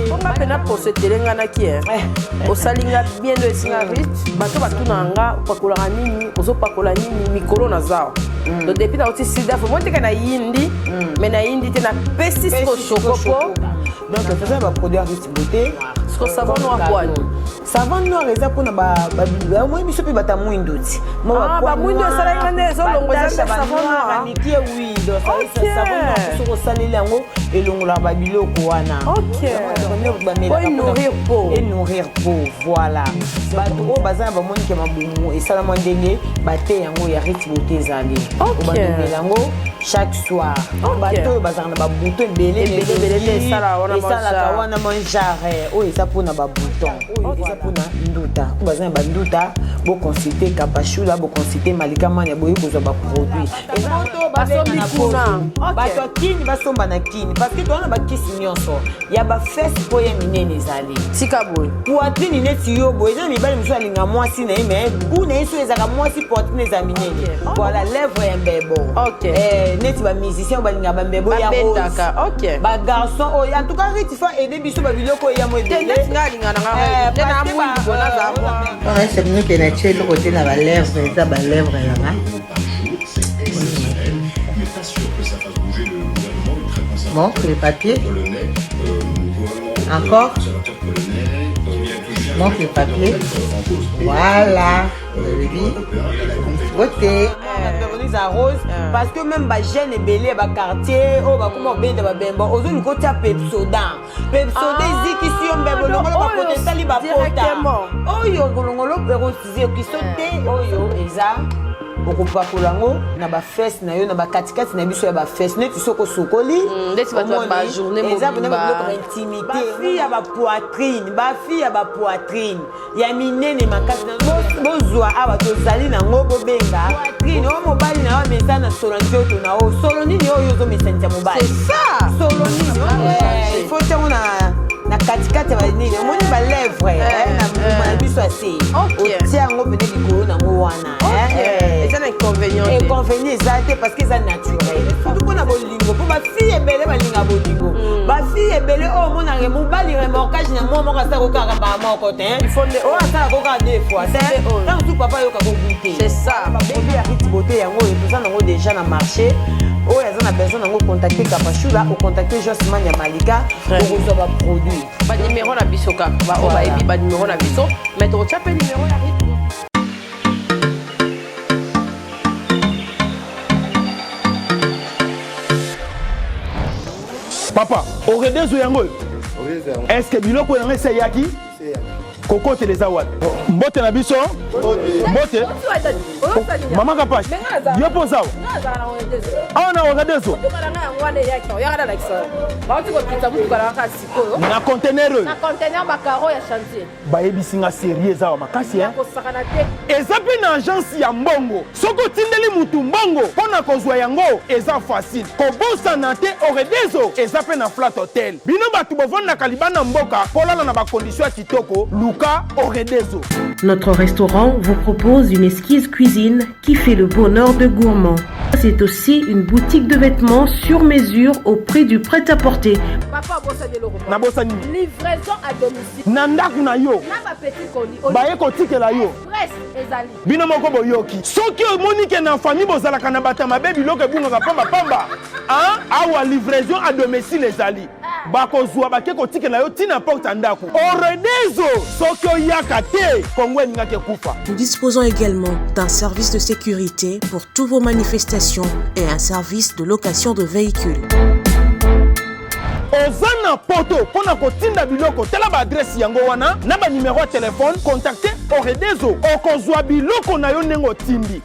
Ponga pena pose telengana ki osalinga bien de singa Ruth. Bato batunanga pakola nini, ozo pakola nini mikolo na zao. Donc depuis na oti sida fo monte kana yindi, mais na yindi te na pestis ko chokopo. Donc faisant ba produire Ruth Bote. Ce que savon noir poil. Savon noir eza pona ba moi biso pe bata muindo ti. Ba muindo sala ngane zo longo za savon noir. Niki oui donc savon noir biso ko saleli yango elongola ba biloko wana. OK. Et nourrir peau voilà. Bato o bazana ba moni ke mabumu et sala mandenge bate yango ya Ruth Bote zali. OK. Yango chaque soir. Bato bazana ba bouton belé sala wana manjare. O eza pona ba bouton. O eza pona nduta. Ko bazana ba nduta bo consulter Kapashula, bo consulter Malika Manya boye kozwa ba produit. Et bato bazana kuna. Bato kini basomba na kini parce que tona ba kisi nyonso. Ya ba fesse poye minene zali. Sika boy. Poitrine neti yo boye za mibali muso alinga mwasi na ime. Kuna yeso ezaka mwasi poitrine za minene. Voilà lèvre ya mbebo. OK. Neti ba musicien balinga ba mbebo ya rose. OK. Ba garçon en tout cas Ruth fa aider biso ba biloko ya mo ebele. C'est nous qui avons tué le côté de la lèvre, ça, la lèvre là. Bon, les papiers. Encore. Montre les papiers. Voilà. Voter. À rose parce que même ba jeune et belé ba quartier oh ba comment benda ba bemba ozo ni kota Pepsoda ziki si on bembo lo ba potentiel ba pota oyo golongolo pero tize ki sote oyo eza okupakolango na ba fesse na yo na ba katikati na biso ya ba fesse neti soko sokoli ndeti ba journée mobile ba intimité ba fille ya ba poitrine ya minene makasi na bozwa aba tozali na ngobo benga poitrine o mobali na wa mesa na solo nzoto na o solo nini oyo zo mesentia mobali c'est ça solo nini il faut tango na katikati ba nini moni ba lèvre na biso assez otia ngo pene likolo na ngo wana c'est un inconvénient exact parce que c'est naturel tout pour na bolingo pour ba fille ebele balinga bolingo ba fille ebele o mona remo bali remorquage na mo ka sa ko ka ba ma ko ten il faut o asa ko ka deux fois c'est tant tout papa yo ka ko goûter c'est ça ba bébé ya Ruth Bote yango et tout ça nango déjà na marché o ya za na besoin nango contacter Kapashula ou contacter Josman ya Malika pour vous avoir produit ba numéro na biso ka ba o ba ebi ba numéro na biso mais tu retiens pas numéro ya Ruth. Papa, au redes ou yango? Est-ce que biloko yango c'est yaki? Koko teleza wat. Mbote na biso. Mbote. Mama Kapash. Yo posa. Ah na wakadezo. Na conteneur. Na conteneur bakaro ya chantier. Ba yebisinga sérieux za wa makasi hein. Eza pe na agence ya mbongo. Soko tindeli mutu mbongo pona kozwa yango eza facile. Kobosa na te oredezo eza pe na flat hotel. Bino batu bovanda kalibana mboka polala na ba condition ya kitoko luka oredezo. Notre restaurant vous propose une esquisse cuisine qui fait le bonheur de gourmands. C'est aussi une boutique de vêtements sur mesure au prix du prêt-à-porter. Papa bossa de l'euro. Na bossa ni. Livraison à domicile. Na ndaku na yo. Na ba petit colis. Ba ye ko tikela yo. Presse ezali. Bino moko boyoki. Soki omoni na famille bozala kana bata mabebi loke bunga pamba pamba. Hein? Awa livraison à domicile ezali. Bakozwa bake ko tikela yo tina porte ndaku. Oredezo soki oyaka te kongwe ngake kufa. Nous disposons également d'un service de sécurité pour toutes vos manifestations et un service de location de véhicules. Ozana poto pona kotinda biloko tela ba adresse yango wana na ba numéro de téléphone contactez Oredezo okozwa biloko na yo nengo tindi.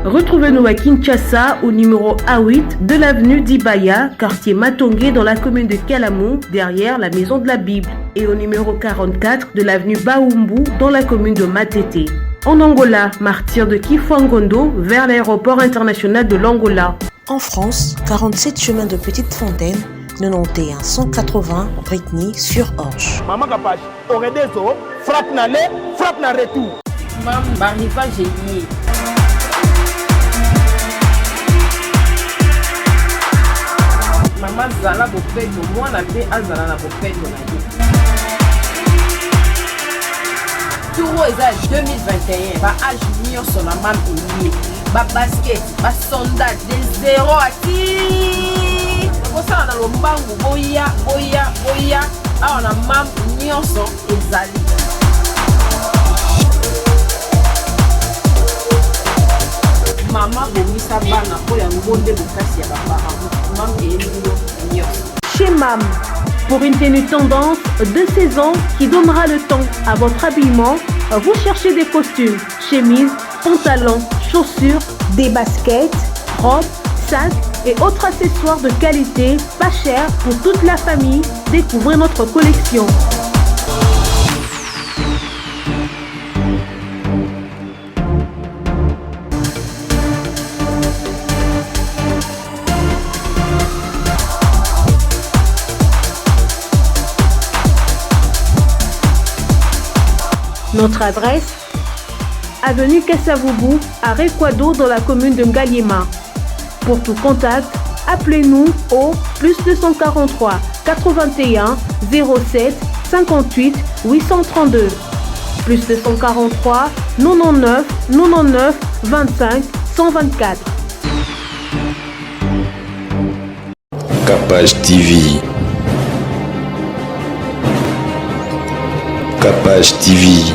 Retrouvez-nous à Kinshasa au numéro A8 de l'avenue d'Ibaya, quartier Matongé dans la commune de Kalamou, derrière la maison de la Bible, et au numéro 44 de l'avenue Baoumbu dans la commune de Matete. En Angola, martyr de Kifuangondo vers l'aéroport international de l'Angola. En France, 47 chemin de Petite Fontaine, 91 180 Britney sur Orge. Maman Kapash, Oredezo, frappe na le, frappe na retour. Maman, arrivage est lié. Maman zala bopeto, moi na pe azala na bopeto na ye. Touro eza 2021, ba âge nyonso na mam elie, ba basket, ba sondage de 0 à 10. Kosala na lombangu boya, awa na mam nyonso ezali. Maman bomisa bana po ya ngonde bokasi ya baparents. Chez MAM, pour une tenue tendance de saison qui donnera le temps à votre habillement, vous cherchez des costumes, chemises, pantalons, chaussures, des baskets, robes, sacs et autres accessoires de qualité, pas cher pour toute la famille. Découvrez notre collection. Notre adresse, avenue Kassavoubou, à Rekwado dans la commune de Ngaliema. Pour tout contact, appelez-nous au +243 81 07 58 832. +243 99 99 25 124. Kapash TV. Kapash TV.